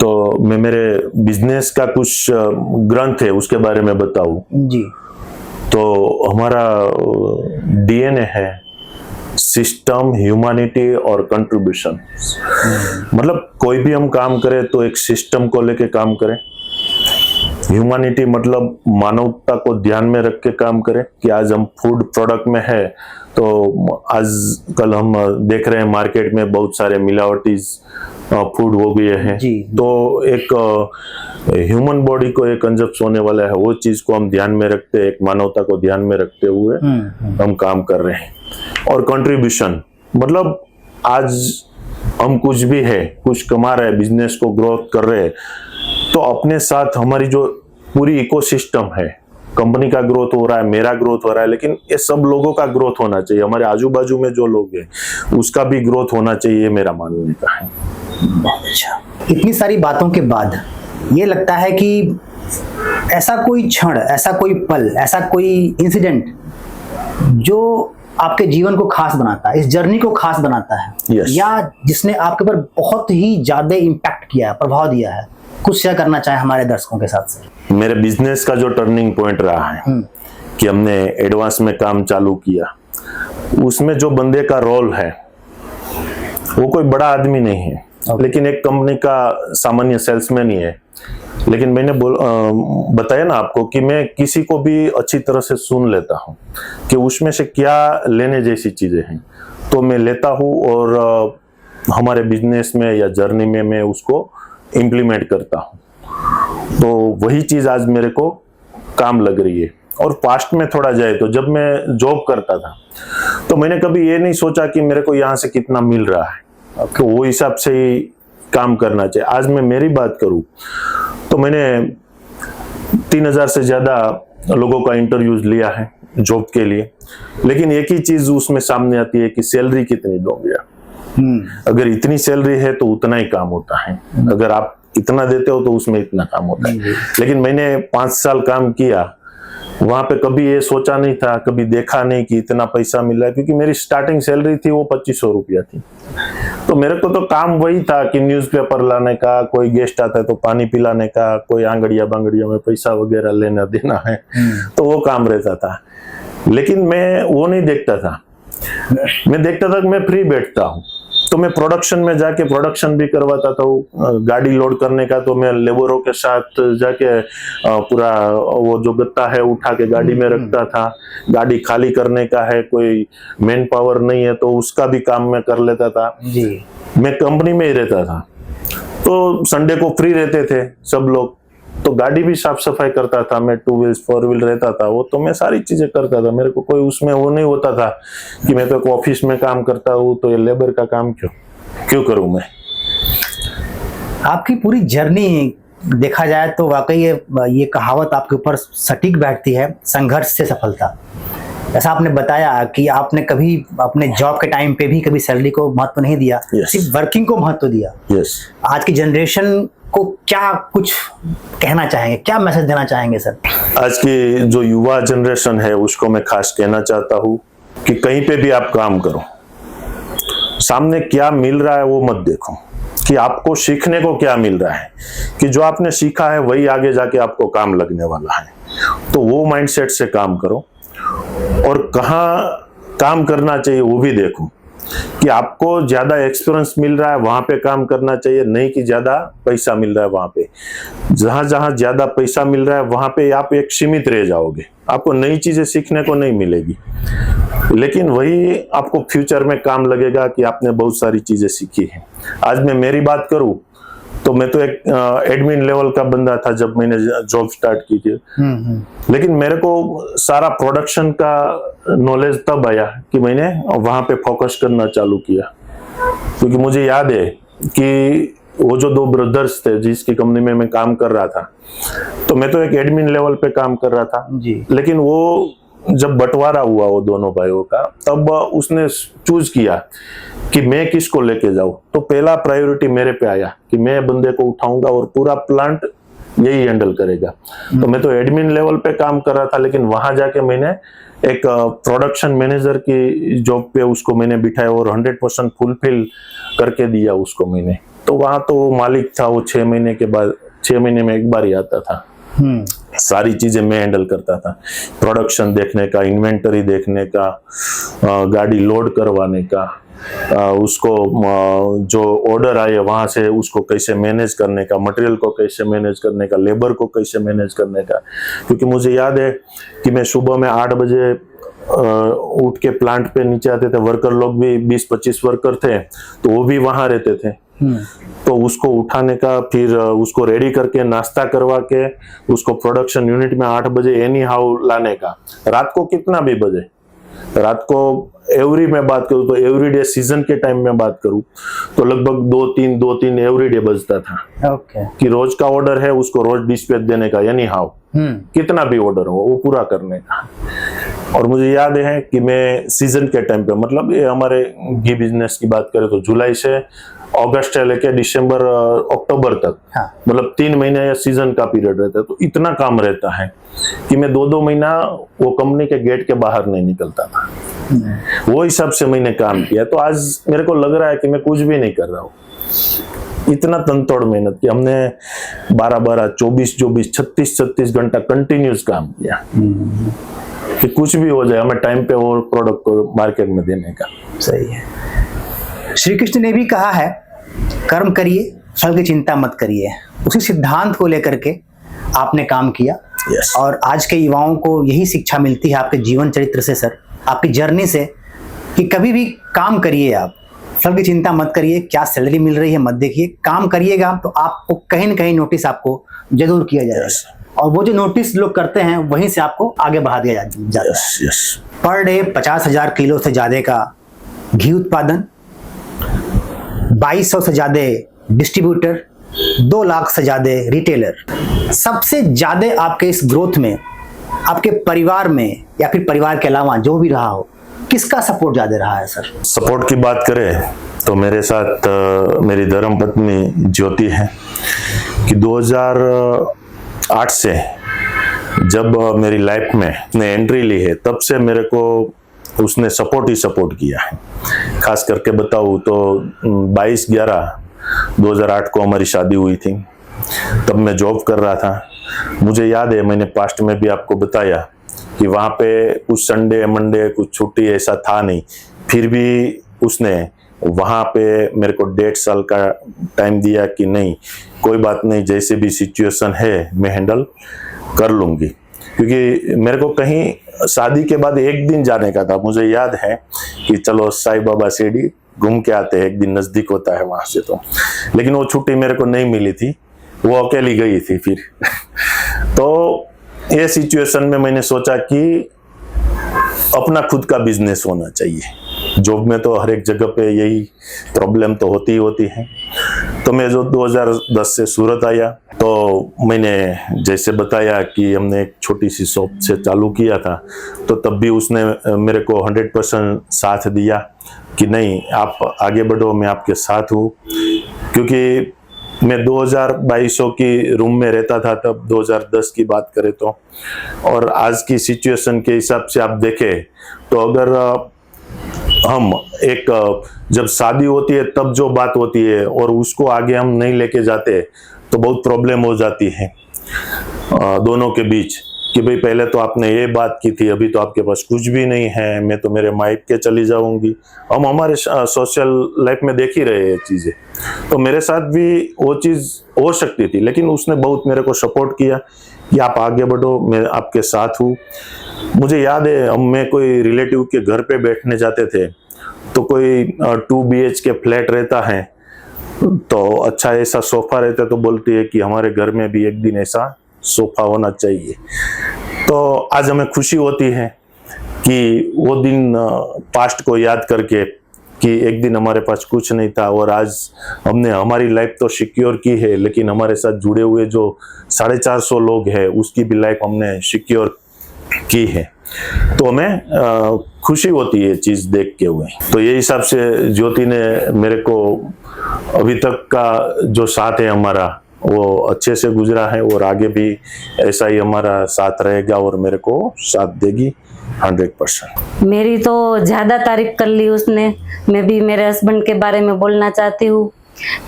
तो मैं मेरे बिजनेस का कुछ ग्रंथ है उसके बारे में बताऊं जी। तो हमारा डीएनए है सिस्टम, ह्यूमैनिटी और कंट्रीब्यूशन। मतलब कोई भी हम काम करें तो एक सिस्टम को लेके काम करें। ह्यूमैनिटी मतलब मानवता को ध्यान में रख के काम करें कि आज हम फूड प्रोडक्ट में है तो आजकल हम देख रहे हैं मार्केट में बहुत सारे मिलावटी फूड हो गए हैं। तो एक ह्यूमन बॉडी को एक कंजप्शन होने वाला है, वो चीज को हम ध्यान में रखते हैं, एक मानवता को ध्यान में रखते हुए हम काम कर रहे हैं। और कंट्रीब्यूशन मतलब आज हम कुछ भी है, कुछ कमा रहे हैं, बिजनेस को ग्रोथ कर रहे हैं, तो अपने साथ हमारी जो पूरी इकोसिस्टम है, कंपनी का ग्रोथ हो रहा है, मेरा ग्रोथ हो रहा है, लेकिन ये सब लोगों का ग्रोथ होना चाहिए। हमारे आजू बाजू में जो लोग हैं उसका भी ग्रोथ होना चाहिए, मेरा मानने का है। बहुत अच्छा। इतनी सारी बातों के बाद ये लगता है कि ऐसा कोई क्षण, ऐसा कोई पल, ऐसा कोई इंसिडेंट जो आपके जीवन को खास बनाता है, इस जर्नी को खास बनाता है, Yes. या जिसने आपके ऊपर बहुत ही ज्यादा इम्पैक्ट किया है, प्रभाव दिया है, कुछ शेयर करना चाहे हमारे दर्शकों के साथ से? मेरे बिजनेस का जो टर्निंग पॉइंट रहा है कि हमने एडवांस में काम चालू किया, उसमें जो बंदे का रोल है वो कोई बड़ा आदमी नहीं है, लेकिन एक कंपनी का सामान्य सेल्समैन ही है। लेकिन मैंने बताया ना आपको कि मैं किसी को भी अच्छी तरह से सुन लेता हूँ कि उसमें से क्या लेने जैसी चीजें हैं, तो मैं लेता हूँ और हमारे बिजनेस में या जर्नी में मैं उसको इम्प्लीमेंट करता हूँ। तो वही चीज आज मेरे को काम लग रही है। और पास्ट में थोड़ा जाए तो जब मैं जॉब करता था तो मैंने कभी ये नहीं सोचा कि मेरे को यहाँ से कितना मिल रहा है, तो वो हिसाब से ही काम करना चाहिए। आज मैं मेरी बात करूं तो मैंने 3000 से ज्यादा लोगों का इंटरव्यूज लिया है जॉब के लिए, लेकिन एक ही चीज उसमें सामने आती है कि सैलरी कितनी दोगे आप। अगर इतनी सैलरी है तो उतना ही काम होता है, अगर आप इतना देते हो तो उसमें इतना काम होता है। लेकिन मैंने 5 साल काम किया, वहां पे कभी ये सोचा नहीं था, कभी देखा नहीं कि इतना पैसा मिल रहा है, क्योंकि मेरी स्टार्टिंग सैलरी थी वो 2500 रुपया थी। तो मेरे को तो काम वही था कि न्यूज़पेपर लाने का, कोई गेस्ट आता है तो पानी पिलाने का, कोई आंगड़िया बांगड़िया में पैसा वगैरह लेना देना है, तो वो काम रहता था। लेकिन मैं वो नहीं देखता था, मैं देखता था कि मैं फ्री बैठता हूँ, तो मैं प्रोडक्शन में जाके प्रोडक्शन भी करवाता था। गाड़ी लोड करने का तो मैं लेबरों के साथ जाके पूरा वो जो गत्ता है उठा के गाड़ी में रखता था। गाड़ी खाली करने का है, कोई मैन पावर नहीं है तो उसका भी काम मैं कर लेता था जी। मैं कंपनी में ही रहता था, तो संडे को फ्री रहते थे सब लोग, तो गाड़ी भी साफ सफाई करता था मैं, 2 व्हील्स 4 व्हील रहता था वो, तो मैं सारी चीजें करता था। मेरे को कोई उसमें वो नहीं होता था कि मैं तो एक ऑफिस में काम करता हूँ तो ये लेबर का काम क्यों करूं मैं। आपकी पूरी जर्नी देखा जाए तो वाकई ये कहावत आपके ऊपर सटीक बैठती है, संघर्ष से सफलता। ऐसा आपने बताया कि आपने कभी अपने जॉब के टाइम पे भी कभी सैलरी को महत्व नहीं दिया, सिर्फ वर्किंग को महत्व दिया। आज की जनरेशन को क्या कुछ कहना चाहेंगे, क्या मैसेज देना चाहेंगे सर? आज की जो युवा जनरेशन है उसको मैं खास कहना चाहता हूँ कि कहीं पे भी आप काम करो, सामने क्या मिल रहा है वो मत देखो कि आपको सीखने को क्या मिल रहा है, कि जो आपने सीखा है वही आगे जाके आपको काम लगने वाला है। तो वो माइंडसेट से काम करो, और कहाँ काम करना चाहिए वो भी देखो कि आपको ज्यादा एक्सपीरियंस मिल रहा है वहां पे काम करना चाहिए, नहीं कि ज्यादा पैसा मिल रहा है वहां पे। जहां जहां ज्यादा पैसा मिल रहा है वहां पे आप एक सीमित रह जाओगे, आपको नई चीजें सीखने को नहीं मिलेगी। लेकिन वही आपको फ्यूचर में काम लगेगा कि आपने बहुत सारी चीजें सीखी है। आज मैं मेरी बात करूं तो मैं तो एक एडमिन लेवल का बंदा था जब मैंने जॉब स्टार्ट की थी, लेकिन मेरे को सारा प्रोडक्शन का नॉलेज तब आया कि मैंने वहां पे फोकस करना चालू किया। क्योंकि मुझे याद है कि वो जो 2 ब्रदर्स थे जिसकी कंपनी में मैं काम कर रहा था, तो मैं तो एक एडमिन लेवल पे काम कर रहा था जी। लेकिन वो जब बंटवारा हुआ वो दोनों भाइयों का, तब उसने चूज किया कि मैं किसको लेके जाऊं। तो पहला प्रायोरिटी मेरे पे आया कि मैं बंदे को उठाऊंगा और पूरा प्लांट यही हैंडल करेगा। तो मैं तो एडमिन लेवल पे काम कर रहा था, लेकिन वहां जाके मैंने एक प्रोडक्शन मैनेजर की जॉब पे उसको मैंने बिठाया और 100% फुलफिल करके दिया उसको मैंने। तो वहां तो मालिक था, वो 6 महीने के बाद 6 महीने में एक बार ही आता था। सारी चीजें मैं हैंडल करता था, प्रोडक्शन देखने का, इन्वेंटरी देखने का, गाड़ी लोड करवाने का, उसको जो ऑर्डर आए वहां से उसको कैसे मैनेज करने का, मटेरियल को कैसे मैनेज करने का, लेबर को कैसे मैनेज करने का। क्योंकि मुझे याद है कि मैं सुबह में 8 बजे उठ के प्लांट पे नीचे आते थे, वर्कर लोग भी 20-25 वर्कर थे तो वो भी वहां रहते थे। तो उसको उठाने का, फिर उसको रेडी करके नाश्ता करवा के उसको प्रोडक्शन यूनिट में 8 बजे एनी हाउ लाने का, रात को कितना भी बजे, रात को एवरी में बात करूं तो एवरीडे सीजन के टाइम में बात करूं तो लगभग 2-3 एवरीडे बजता था। कि रोज का ऑर्डर है उसको रोज डिस्पैच देने का, यानी हाउ कितना भी ऑर्डर हो वो पूरा करने का। और मुझे याद है कि मैं सीजन के टाइम पे, मतलब ये हमारे घी बिजनेस की बात करें तो जुलाई से अगस्त से लेके दिसंबर अक्टूबर तक, हाँ। मतलब 3 महीने या सीजन का पीरियड रहता है, तो इतना काम रहता है कि मैं 2-2 महीना वो कंपनी के गेट के बाहर नहीं निकलता था। वो हिसाब से मैंने काम किया, तो आज मेरे को लग रहा है कि मैं कुछ भी नहीं कर रहा हूँ। इतना तनतोड़ मेहनत की हमने, 12-12, 24-24, 36-36 घंटा कंटिन्यूस काम किया कि कुछ भी हो जाए, हमें टाइम पे वो प्रोडक्ट को मार्केट में देने का। सही है। श्री कृष्ण ने भी कहा है, कर्म करिए, फल की चिंता मत करिए। उसी सिद्धांत को लेकर के आपने काम किया। Yes. और आज के युवाओं को यही शिक्षा मिलती है आपके जीवन चरित्र से सर, आपकी जर्नी से, कि कभी भी काम करिए, आप फल की चिंता मत करिए, क्या सैलरी मिल रही है मत देखिए, काम करिएगा तो आपको कहीं ना कहीं नोटिस आपको जरूर किया जाएगा। Yes. और वो जो नोटिस लोग करते हैं वहीं से आपको आगे बढ़ा दिया जाता है। Yes, yes. Per day 50,000 kilo से ज्यादा का घी उत्पादन, 2200 से ज्यादा डिस्ट्रीब्यूटर, 2 लाख से ज्यादा रिटेलर। सबसे ज्यादा आपके इस ग्रोथ में आपके परिवार में या फिर परिवार के अलावा जो भी रहा हो, किसका सपोर्ट ज्यादा रहा है सर? सपोर्ट की बात करें तो मेरे साथ मेरी धर्मपत्नी ज्योति है कि 2008 से जब मेरी लाइफ में उसने एंट्री ली है, तब से मेरे को उसने सपोर्ट ही सपोर्ट किया है। खास करके बताऊँ तो 22/11/2008 को हमारी शादी हुई थी। तब मैं जॉब कर रहा था। मुझे याद है, मैंने पास्ट में भी आपको बताया कि वहाँ पे कुछ संडे मंडे कुछ छुट्टी ऐसा था नहीं, फिर भी उसने वहाँ पे मेरे को 1.5 साल का टाइम दिया कि नहीं कोई बात नहीं, जैसे भी सिचुएशन है मैं हैंडल कर लूँगी। क्योंकि मेरे को कहीं शादी के बाद एक दिन जाने का था। मुझे याद है कि चलो साईं बाबा शिरडी घूम के आते हैं, एक दिन नज़दीक होता है वहाँ से, तो लेकिन वो छुट्टी मेरे को नहीं मिली थी, वो अकेली गई थी फिर। तो ये सिचुएशन में मैंने सोचा कि अपना खुद का बिजनेस होना चाहिए। जॉब में तो हर एक जगह पे यही प्रॉब्लम तो होती ही होती है। तो मैं जो 2010 से सूरत आया, तो मैंने जैसे बताया कि हमने एक छोटी सी शॉप से चालू किया था, तो तब भी उसने मेरे को 100% साथ दिया कि नहीं आप आगे बढ़ो, मैं आपके साथ हूँ। क्योंकि मैं 2200 की रूम में रहता था तब, 2010 की बात करें तो, और आज की सिचुएशन के हिसाब से आप देखें तो अगर हम एक जब शादी होती है तब जो बात होती है और उसको आगे हम नहीं लेके जाते तो बहुत प्रॉब्लम हो जाती है दोनों के बीच कि भाई पहले तो आपने ये बात की थी, अभी तो आपके पास कुछ भी नहीं है, मैं तो मेरे मायके चली जाऊंगी। हम हमारे सोशल लाइफ में देख ही रहे हैं चीज़ें। तो मेरे साथ भी वो चीज़ हो सकती थी, लेकिन उसने बहुत मेरे को सपोर्ट किया कि आप आगे बढ़ो, मैं आपके साथ हूँ। मुझे याद है हम मैं कोई रिलेटिव के घर पे बैठने जाते थे, तो कोई 2 BHK फ्लैट रहता है, तो अच्छा ऐसा सोफा रहता है, तो बोलती है कि हमारे घर में भी एक दिन ऐसा सोफा होना चाहिए। तो आज हमें खुशी होती है कि वो दिन पास्ट को याद करके कि एक दिन हमारे पास कुछ नहीं था और आज हमने हमारी लाइफ तो सिक्योर की है, लेकिन हमारे साथ जुड़े हुए जो 450 लोग हैं उसकी भी लाइफ हमने सिक्योर की है। तो हमें खुशी होती है चीज़ देख के हुए। तो ये हिसाब से ज्योति ने मेरे को अभी तक का जो साथ है हमारा वो अच्छे से गुजरा है और आगे भी ऐसा ही हमारा साथ रहेगा और मेरे को साथ देगी 100%। मेरी तो ज़्यादा तारीफ कर ली उसने। मैं भी मेरे हस्बैंड के बारे में बोलना चाहती हूँ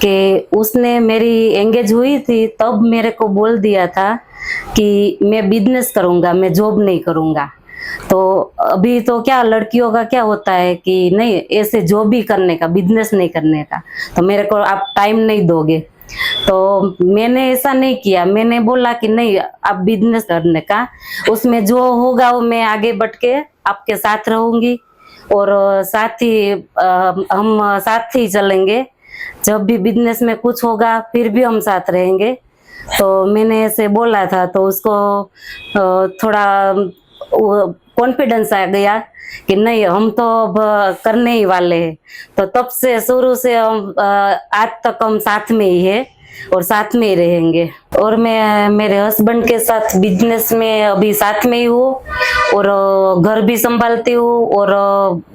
कि उसने मेरी एंगेज हुई थी तब मेरे को बोल दिया था कि मैं बिजनेस करूँगा, मैं जॉब नहीं करूँगा। तो अभी तो क्या लड़कियों का क्या होता है कि नहीं ऐसे जॉब ही करने का, बिजनेस नहीं करने का, तो मेरे को आप टाइम नहीं दोगे। तो मैंने ऐसा नहीं किया, मैंने बोला कि नहीं आप बिजनेस करने का, उसमें जो होगा वो मैं आगे बढ़ के आपके साथ रहूंगी और साथ ही हम साथ ही चलेंगे। जब भी बिजनेस में कुछ होगा फिर भी हम साथ रहेंगे। तो मैंने ऐसे बोला था, तो उसको थोड़ा कॉन्फिडेंस आ गया कि नहीं हम तो अब करने ही वाले हैं। तो तब से शुरू से हम आज तक हम साथ में ही है और साथ में ही रहेंगे। और मैं मेरे हस्बैंड के साथ बिजनेस में अभी साथ में ही हूँ और घर भी संभालती हूँ और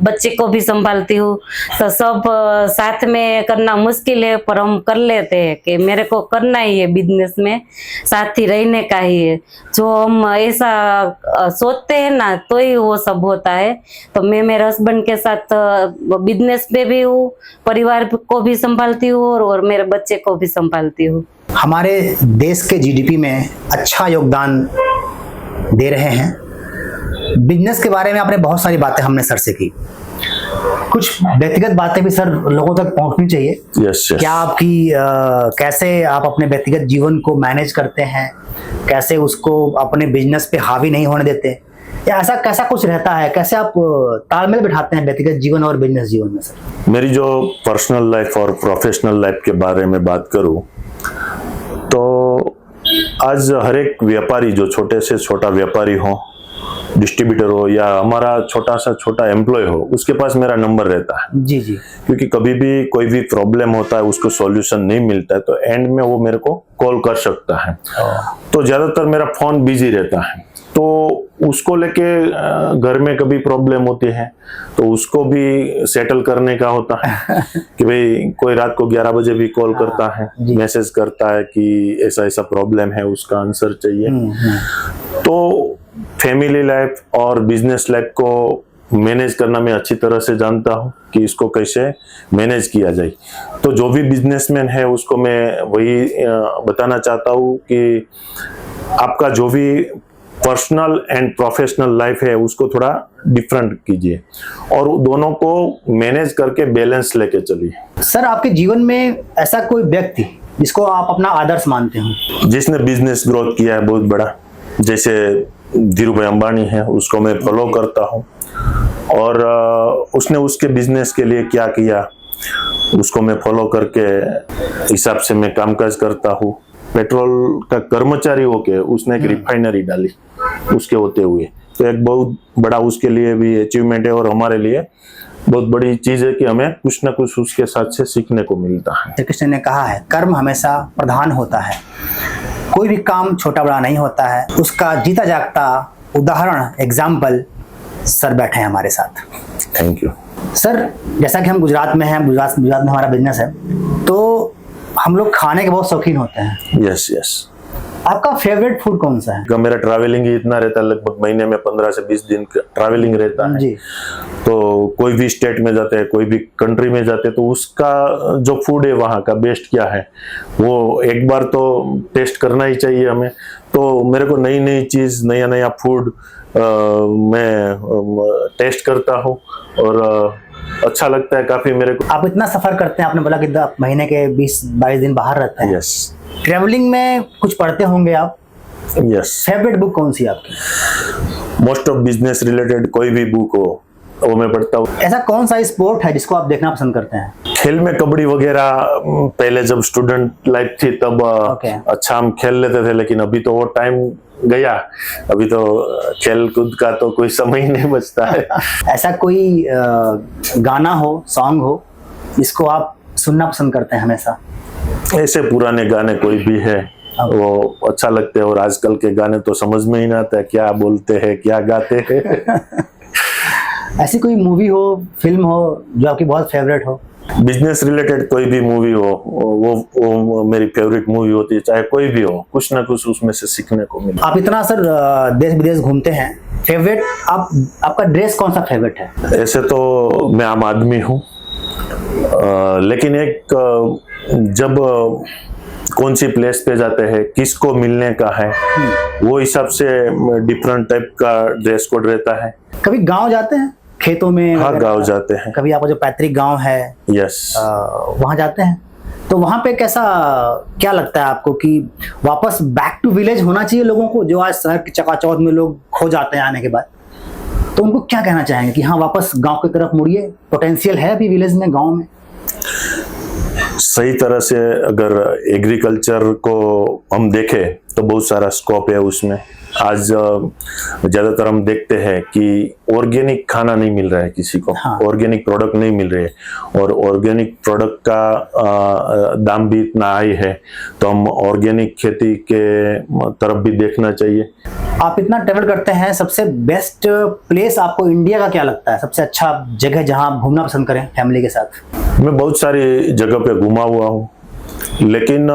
बच्चे को भी संभालती हूँ। तो सब साथ में करना मुश्किल है, पर हम कर लेते हैं कि मेरे को करना ही है, बिजनेस में साथ ही रहने का ही है। जो हम ऐसा सोचते हैं ना तो ही वो सब होता है। तो मैं मेरे हस्बैंड के साथ बिजनेस पे भी हूँ, परिवार को भी संभालती हूँ और मेरे बच्चे को भी संभालती हूँ। हमारे देश के जीडीपी में अच्छा योगदान दे रहे हैं। बिजनेस के बारे में आपने बहुत सारी बातें हमने सर से की, कुछ व्यक्तिगत बातें भी सर लोगों तक पहुंचनी चाहिए। Yes yes. क्या आपकी कैसे आप अपने व्यक्तिगत जीवन को मैनेज करते हैं, कैसे उसको अपने बिजनेस पे हावी नहीं होने देते, या ऐसा कैसा कुछ रहता है, कैसे आप तालमेल बिठाते हैं व्यक्तिगत जीवन और बिजनेस जीवन में सर? मेरी जो पर्सनल लाइफ और प्रोफेशनल लाइफ के बारे में बात करूं तो आज हर एक व्यापारी, जो छोटे से छोटा व्यापारी हो, डिस्ट्रीब्यूटर हो या हमारा छोटा सा छोटा एम्प्लॉय हो, उसके पास मेरा नंबर रहता है। जी जी। क्योंकि कभी भी कोई भी प्रॉब्लम होता है, उसको सॉल्यूशन नहीं मिलता है, तो एंड में वो मेरे को कॉल कर सकता है। तो ज्यादातर मेरा फोन बिजी रहता है, तो उसको लेके घर में कभी प्रॉब्लम होती है तो उसको भी सेटल करने का होता है कि भाई कोई रात को 11 बजे भी कॉल करता है, मैसेज करता है कि ऐसा ऐसा प्रॉब्लम है, उसका आंसर चाहिए। तो फैमिली लाइफ और बिजनेस लाइफ को मैनेज करना मैं अच्छी तरह से जानता हूँ कि इसको कैसे मैनेज किया जाए। तो जो भी बिजनेसमैन है उसको मैं वही बताना चाहता हूँ कि आपका जो भी पर्सनल एंड प्रोफेशनल लाइफ है उसको थोड़ा डिफरेंट कीजिए और दोनों को मैनेज करके बैलेंस लेके चलिए। सर आपके जीवन में ऐसा कोई व्यक्ति जिसको आप अपना आदर्श मानते हो, जिसने बिजनेस ग्रोथ किया है बहुत बड़ा, जैसे धीरू भाई अंबानी है, उसको मैं फॉलो करता हूँ और उसने उसके बिजनेस के लिए क्या किया उसको मैं फॉलो करके हिसाब से मैं कामकाज करता हूँ। पेट्रोल का कर्मचारी होके उसने एक रिफाइनरी डाली उसके होते हुए, तो एक बहुत बड़ा उसके लिए भी अचीवमेंट है और हमारे लिए बहुत बड़ी चीज है कि हमें कुछ ना कुछ उसके साथ से सीखने को मिलता है। श्री कृष्ण ने कहा है कर्म हमेशा प्रधान होता है, कोई भी काम छोटा बड़ा नहीं होता है। उसका जीता जागता उदाहरण एग्जाम्पल सर बैठे हैं हमारे साथ। Thank you sir. जैसा कि हम गुजरात में हैं, गुजरात में हमारा बिजनेस है, तो हम लोग खाने के बहुत शौकीन होते हैं। Yes yes. आपका फेवरेट फूड कौन सा है? मेरा ट्रैवलिंग ही इतना रहता है, लगभग महीने में 15 से 20 दिन ट्रैवलिंग रहता है जी। तो कोई भी स्टेट में जाते हैं, कोई भी कंट्री में जाते हैं, तो उसका जो फूड है वहाँ का बेस्ट क्या है वो एक बार तो टेस्ट करना ही चाहिए हमें। तो मेरे को नई नई चीज, नया नया फूड मैं टेस्ट करता हूँ और अच्छा लगता है काफी मेरे को। आप इतना सफर करते हैं, आपने बोला कि महीने के 20-22 दिन बाहर रहते हैं। यस। ट्रेवलिंग में कुछ पढ़ते होंगे आप? यस। फेवरेट बुक कौन सी है आपकी? मोस्ट ऑफ बिजनेस रिलेटेड कोई भी बुक हो वो मैं पढ़ता हूँ। ऐसा कौन सा स्पोर्ट है जिसको आप देखना पसंद करते हैं? खेल में कबड्डी वगैरह, पहले जब स्टूडेंट लाइफ थी तब अच्छा हम खेल लेते थे, लेकिन अभी तो वो टाइम गया, अभी तो खेल कूद का तो कोई समय ही नहीं बचता है। ऐसा कोई गाना हो, सॉन्ग हो जिसको आप सुनना पसंद करते हैं हमेशा? ऐसे पुराने गाने कोई भी है वो अच्छा लगते हैं, और आजकल के गाने तो समझ में ही नहीं आता क्या बोलते हैं, क्या गाते हैं। ऐसी कोई मूवी हो, फिल्म हो जो आपकी बहुत फेवरेट हो? बिजनेस रिलेटेड कोई भी मूवी हो वो मेरी फेवरेट मूवी होती है, चाहे कोई भी हो, कुछ ना कुछ उसमें से सीखने को मिले। आप इतना सर देश विदेश घूमते हैं, फेवरेट आपका ड्रेस कौन सा फेवरेट है? ऐसे तो मैं आम आदमी हूँ, लेकिन एक जब कौन सी प्लेस पे जाते हैं, किसको मिलने का है, वो हिसाब से डिफरेंट टाइप का ड्रेस कोड रहता है। कभी गांव जाते हैं, खेतों में? हाँ, गांव जाते हैं। कभी आपका जो पैतृक गांव है, यस, वहां जाते हैं, तो वहां पे कैसा, क्या लगता है आपको कि वापस बैक टू विलेज होना चाहिए लोगों को, जो आज शहर की चकाचौंध में लोग खो जाते हैं आने के बाद, तो उनको क्या कहना चाहेंगे कि हाँ वापस गांव की तरफ मुड़िए, पोटेंशियल है अभी विलेज में, गांव में? सही तरह से अगर एग्रीकल्चर को हम देखें तो बहुत सारा स्कोप है उसमें। आज ज्यादातर हम देखते हैं कि ऑर्गेनिक खाना नहीं मिल रहा है किसी को, ऑर्गेनिक प्रोडक्ट नहीं मिल रहे हैं, और ऑर्गेनिक प्रोडक्ट का दाम भी इतना हाई है, तो हम ऑर्गेनिक खेती के तरफ भी देखना चाहिए। आप इतना ट्रेवल करते हैं, सबसे बेस्ट प्लेस आपको इंडिया का क्या लगता है? सबसे अच्छा जगह जहां आप घूमना पसंद करें फैमिली के साथ? मैं बहुत सारी जगह पे घुमा हुआ हूँ, लेकिन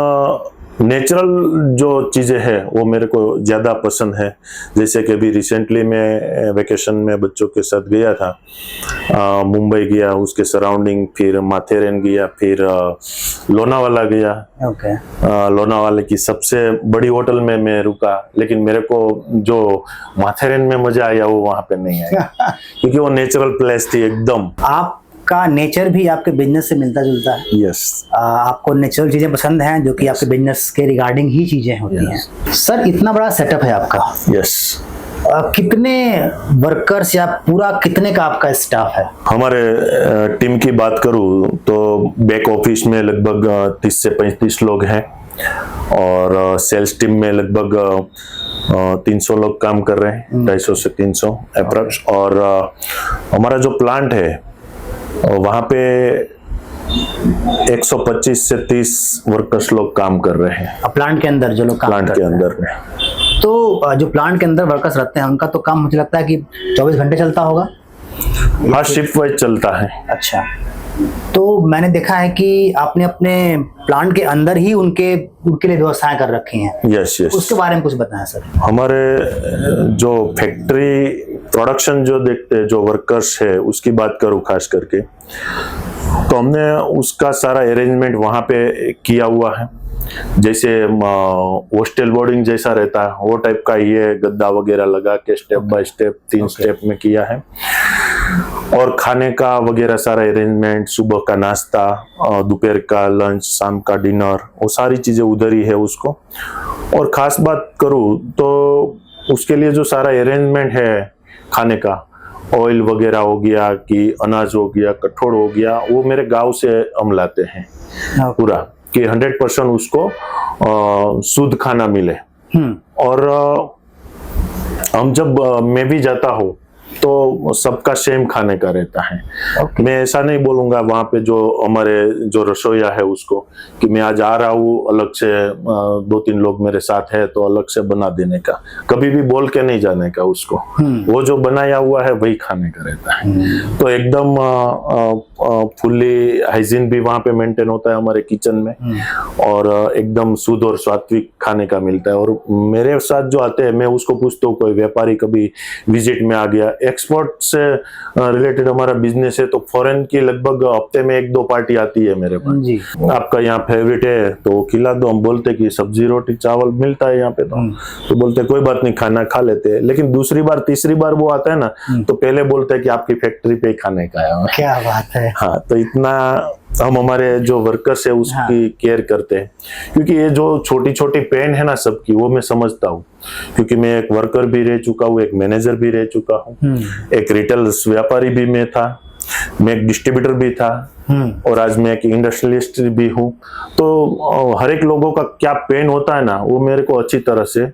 नेचुरल जो चीज़ें हैं वो मेरे को ज़्यादा पसंद है। जैसे कि अभी रिसेंटली मैं वेकेशन में बच्चों के साथ गया था, मुंबई गया, उसके सराउंडिंग, फिर माथेरन गया, फिर लोनावाला गया। ओके। लोनावाला की सबसे बड़ी होटल में मैं रुका, लेकिन मेरे को जो माथेरन में मजा आया वो वहाँ पे नहीं आया क्योंकि वो नेचुरल प्लेस थी एकदम। आपका नेचर भी आपके बिजनेस से मिलता जुलता है। यस। आपको नेचुरल चीजें पसंद हैं जो कि आपके बिजनेस के रिगार्डिंग ही चीजें होती हैं। सर, इतना बड़ा सेटअप है आपका। यस। कितने वर्कर्स या पूरा कितने का आपका स्टाफ है? हमारे टीम की बात करूं तो बैक ऑफिस में लगभग 30 से 35 लोग हैं, और सेल्स टीम में लगभग 300 लोग काम कर रहे हैं, 250 से 300 अप्रॉक्स। और हमारा जो प्लांट है वहाँ पे 125 से 30 वर्कर्स लोग काम कर रहे हैं। प्लांट के अंदर जो लोग काम प्लांट करते के हैं। अंदर में तो जो प्लांट के अंदर वर्कर्स रहते हैं उनका तो काम मुझे लगता है कि 24 घंटे चलता होगा। हाँ, शिफ्ट वाइज चलता है। अच्छा, तो मैंने देखा है कि आपने अपने प्लांट के अंदर ही उनके लिए व्यवस्थाएं कर रखी हैं। Yes yes. उसके बारे में कुछ बताएं सर। हमारे जो फैक्ट्री प्रोडक्शन जो देखते हैं, जो वर्कर्स है, उसकी बात करूँ खास करके, तो हमने उसका सारा अरेंजमेंट वहाँ पे किया हुआ है। जैसे हॉस्टल बोर्डिंग जैसा रहता है वो टाइप का ये गद्दा वगैरह लगा के स्टेप बाय स्टेप 3 स्टेप में किया है। और खाने का वगैरह सारा अरेंजमेंट, सुबह का नाश्ता, दोपहर का लंच, शाम का डिनर, वो सारी चीजें उधर ही है उसको। और खास बात करूँ तो उसके लिए जो सारा अरेंजमेंट है खाने का, ऑयल वगैरह हो गया कि अनाज हो गया, कठोर हो गया, वो मेरे गांव से हम लाते हैं पूरा, कि 100% उसको शुद्ध खाना मिले। और हम जब मैं भी जाता हूँ तो सबका सेम खाने का रहता है। मैं ऐसा नहीं बोलूंगा वहाँ पे जो हमारे जो रसोईया है उसको कि मैं आज आ रहा हूँ, अलग से 2-3 लोग मेरे साथ है तो अलग से बना देने का, कभी भी बोल के नहीं जाने का उसको। वो जो बनाया हुआ है वही खाने का रहता है। तो एकदम फुल्ली हाइजीन भी वहाँ पे मेंटेन होता है हमारे किचन में, और एकदम शुद्ध और सात्विक खाने का मिलता है। और मेरे साथ जो आते हैं मैं उसको पूछता हूँ, कोई व्यापारी कभी विजिट में आ गया, एक्सपोर्ट से रिलेटेड हमारा बिजनेस है, तो फॉरेन की लगभग हफ्ते में 1-2 पार्टी आती है मेरे पास जी। आपका यहाँ फेवरेट है तो खिला दो। हम बोलते कि सब्जी रोटी चावल मिलता है यहाँ पे, तो बोलते कोई बात नहीं, खाना खा लेते हैं। लेकिन दूसरी बार तीसरी बार वो आता है ना, तो पहले बोलते हैं कि आपकी फैक्ट्री पे ही खाने का है। क्या बात है। हाँ, तो इतना हम हमारे जो वर्कर्स है उसकी केयर करते हैं, क्योंकि ये जो छोटी छोटी पेन है ना सबकी, वो मैं समझता हूँ, क्योंकि मैं एक वर्कर भी रह चुका हूँ, एक मैनेजर भी रह चुका हूँ, एक रिटेल व्यापारी भी मैं था, मैं एक डिस्ट्रीब्यूटर भी था, और आज मैं एक इंडस्ट्रियलिस्ट भी हूँ। तो हर एक लोगों का क्या पेन होता है ना, वो मेरे को अच्छी तरह से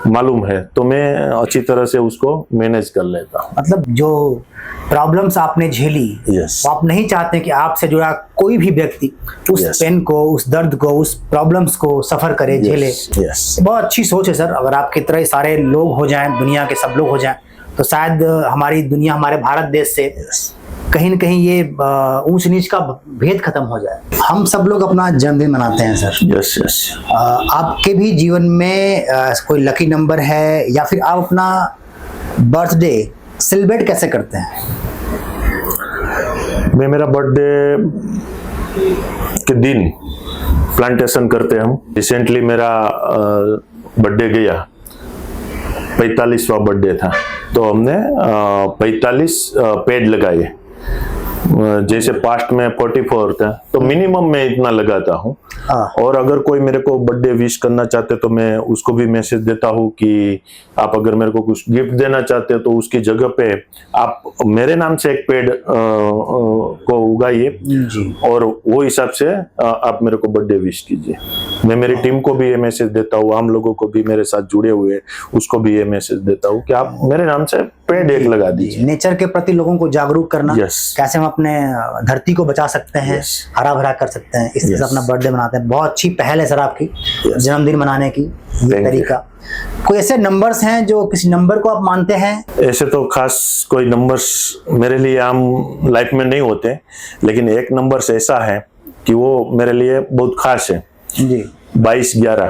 मालूम है, तो मैं अच्छी तरह से उसको मैनेज कर लेता हूँ। मतलब जो प्रॉब्लम्स आपने झेली, तो आप नहीं चाहते कि आपसे जुड़ा कोई भी व्यक्ति उस पेन को, उस दर्द को, उस प्रॉब्लम्स को सफर करे, झेले। बहुत अच्छी सोच है सर। अगर आपकी तरह सारे लोग हो जाएं, दुनिया के सब लोग हो जाएं, तो शायद हमारी दुनिया, हमारे भारत देश से कहीं न कहीं ये ऊंच नीच का भेद खत्म हो जाए। हम सब लोग अपना जन्मदिन मनाते हैं सर। Yes yes. आपके भी जीवन में कोई लकी नंबर है, या फिर आप अपना बर्थडे सेलिब्रेट कैसे करते हैं? मैं मेरा बर्थडे के दिन प्लांटेशन करते हैं हम। रिसेंटली मेरा बर्थडे गया, 45वां बर्थडे था, तो हमने 45 पेड़ लगाए। जैसे पास्ट में 44 था, तो मिनिमम मैं इतना लगाता हूँ। और अगर कोई मेरे को बर्थडे विश करना चाहते तो मैं उसको भी मैसेज देता हूँ कि आप अगर मेरे को कुछ गिफ्ट देना चाहते हो तो उसकी जगह पे आप मेरे नाम से एक पेड़ को उगाइए जी। और वो हिसाब से आप मेरे को बर्थडे विश कीजिए। मैं मेरी टीम को भी ये मैसेज देता हूँ, आम लोगों को भी मेरे साथ जुड़े हुए उसको भी ये मैसेज देता हूँ कि आप मेरे नाम से पेड़ एक लगा दीजिए। नेचर के प्रति लोगों को जागरूक करना, Yes. कैसे हम अपने धरती को बचा सकते हैं, Yes. हरा भरा कर सकते हैं, इससे Yes. अपना बर्थडे मनाते हैं। बहुत अच्छी पहल है सर आपकी जन्मदिन मनाने की, ये Thank you. तरीका। कोई ऐसे नंबर्स हैं जो किसी नंबर को आप मानते हैं? ऐसे तो खास कोई नंबर्स मेरे लिए आम लाइफ में नहीं होते, लेकिन एक नंबर ऐसा है कि वो मेरे लिए बहुत खास है जी। 22/11,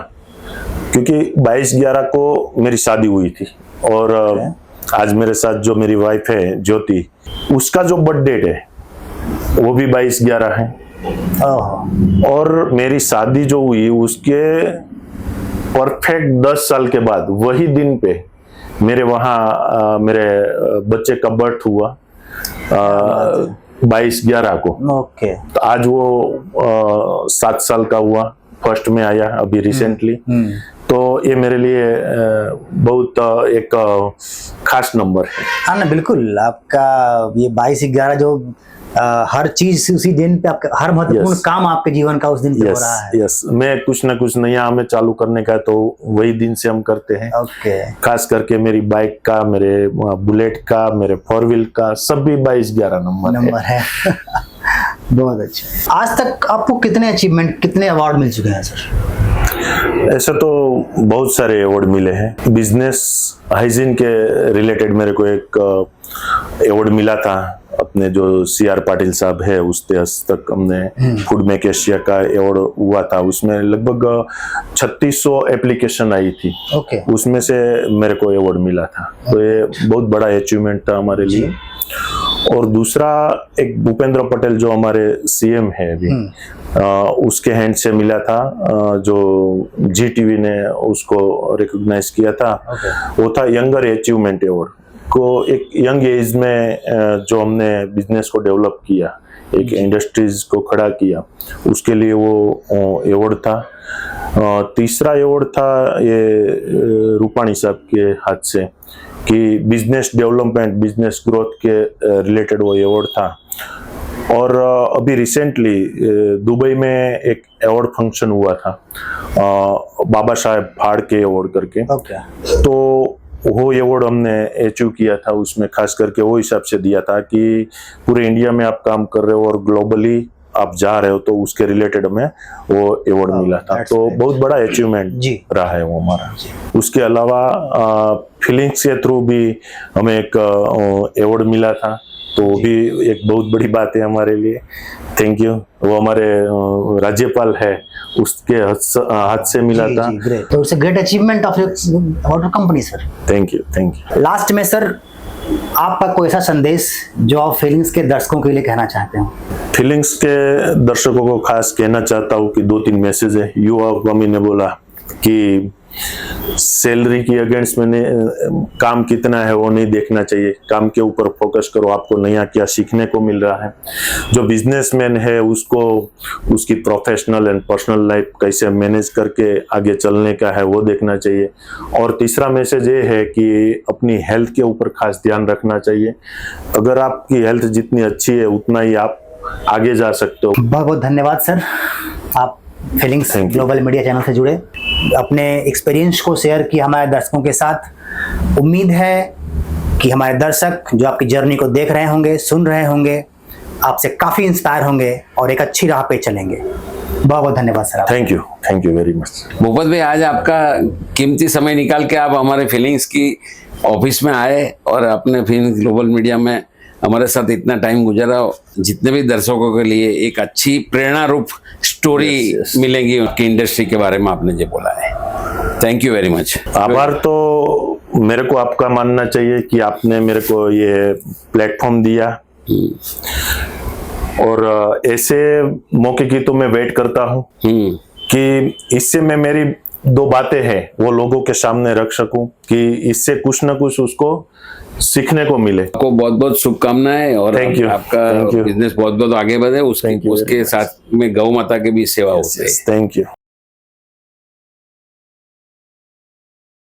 क्योंकि 22/11 को मेरी शादी हुई थी और आज मेरे साथ जो मेरी वाइफ है ज्योति, उसका जो बर्थ डेट है वो भी 22/11 है। और मेरी शादी जो हुई उसके परफेक्ट 10 साल के बाद वही दिन पे मेरे वहाँ मेरे बच्चे का बर्थ हुआ 22/11 को। ओके। तो आज वो 7 साल का हुआ, फर्स्ट में आया अभी रिसेंटली। तो ये मेरे लिए बहुत एक खास नंबर है। हाँ ना, बिल्कुल। आपका ये 22/11 जो हर चीज उसी दिन पे, आपका हर महत्वपूर्ण Yes. काम आपके जीवन का उस दिन पे हो यस रहा है। यस, मैं कुछ ना कुछ नया हमें चालू करने का तो वही दिन से हम करते हैं। ओके। खास करके मेरी बाइक का, मेरे बुलेट का, मेरे 4 व्हील का सब भी 22/11 नंबर है। बहुत अच्छा। आज तक आपको कितने अचीवमेंट, कितने अवार्ड मिल चुके हैं सर? ऐसे तो बहुत सारे अवार्ड मिले हैं। बिजनेस हाइजीन के रिलेटेड मेरे को एक अवार्ड मिला था, अपने जो CR पाटिल साहब है उसके हस्तक हमने फूड मेक एशिया का अवार्ड हुआ था। उसमें लगभग 3600 एप्लीकेशन आई थी। ओके। उसमें से मेरे को अवार्ड मिला था, तो ये बहुत बड़ा अचीवमेंट था हमारे लिए। और दूसरा एक भूपेंद्र पटेल जो हमारे CM है अभी, उसके हैंड से मिला था, जो GTV ने उसको रिकॉग्नाइज किया था। वो था यंगर अचीवमेंट अवार्ड को। एक यंग एज में जो हमने बिजनेस को डेवलप किया, एक इंडस्ट्रीज को खड़ा किया, उसके लिए वो अवार्ड था। तीसरा अवार्ड था ये रूपाणी साहब के हाथ से कि बिजनेस डेवलपमेंट, बिजनेस ग्रोथ के रिलेटेड वो अवार्ड था। और अभी रिसेंटली दुबई में एक अवार्ड फंक्शन हुआ था, बाबा साहेब फाड़के अवार्ड करके। ओके। तो वो अवार्ड हमने अचीव किया था, उसमें खास करके वो हिसाब से दिया था कि पूरे इंडिया में आप काम कर रहे हो और ग्लोबली आप जा रहे हो, तो उसके रिलेटेड में वो अवार्ड मिला था। तो बहुत बड़ा अचीवमेंट रहा है वो हमारा। उसके अलावा फीलिंग्स के थ्रू भी हमें एक अवार्ड मिला था, तो वो भी एक बहुत बड़ी बात है हमारे लिए। Thank you. वो हमारे राज्यपाल है उसके हाथ से मिला था। तो it's a great achievement of your company sir. Thank you, thank you. Last में सर आपका कोई ऐसा संदेश जो आप फीलिंग्स के दर्शकों के लिए कहना चाहते हो? फीलिंग्स के दर्शकों को खास कहना चाहता हूँ कि 2-3 मैसेज है। युवा कमी ने बोला कि सैलरी की अगेंस्ट में काम कितना है वो नहीं देखना चाहिए, काम के ऊपर फोकस करो, आपको नया क्या सीखने को मिल रहा है। जो बिजनेसमैन है उसको उसकी प्रोफेशनल एंड पर्सनल लाइफ कैसे मैनेज करके आगे चलने का है वो देखना चाहिए। और तीसरा मैसेज ये है कि अपनी हेल्थ के ऊपर खास ध्यान रखना चाहिए। अगर आपकी हेल्थ जितनी अच्छी है उतना ही आप आगे जा सकते हो। बहुत बहुत धन्यवाद सर, आप फीलिंग्स ग्लोबल मीडिया चैनल से जुड़े, अपने एक्सपीरियंस को शेयर किया हमारे दर्शकों के साथ। उम्मीद है कि हमारे दर्शक जो आपकी जर्नी को देख रहे होंगे, सुन रहे होंगे, आपसे काफ़ी इंस्पायर होंगे और एक अच्छी राह पे चलेंगे। बहुत बहुत धन्यवाद sir. Thank you very much. Bhupat भाई, आज आपका कीमती समय निकाल के आप हमारे फीलिंग्स की ऑफिस में आए और अपने फीलिंग्स ग्लोबल मीडिया में हमारे साथ इतना टाइम गुजारा। जितने भी दर्शकों के लिए एक अच्छी प्रेरणा रूप स्टोरी मिलेगी उनकी इंडस्ट्री के बारे में आपने जो बोला है। Thank you very much. आभार तो मेरे को आपका मानना चाहिए कि आपने मेरे को ये प्लेटफॉर्म दिया, और ऐसे मौके की तो मैं वेट करता हूँ कि इससे मैं मेरी 2 बातें हैं वो लोगों के सामने रख सकूं, कि इससे कुछ ना कुछ उसको सीखने को मिले। आपको बहुत बहुत शुभकामनाएं और Thank you. आपका Thank you. बिजनेस बहुत बहुत आगे बढ़े, Thank you very उसके much. साथ में गौ माता की भी सेवा होती है। Thank you.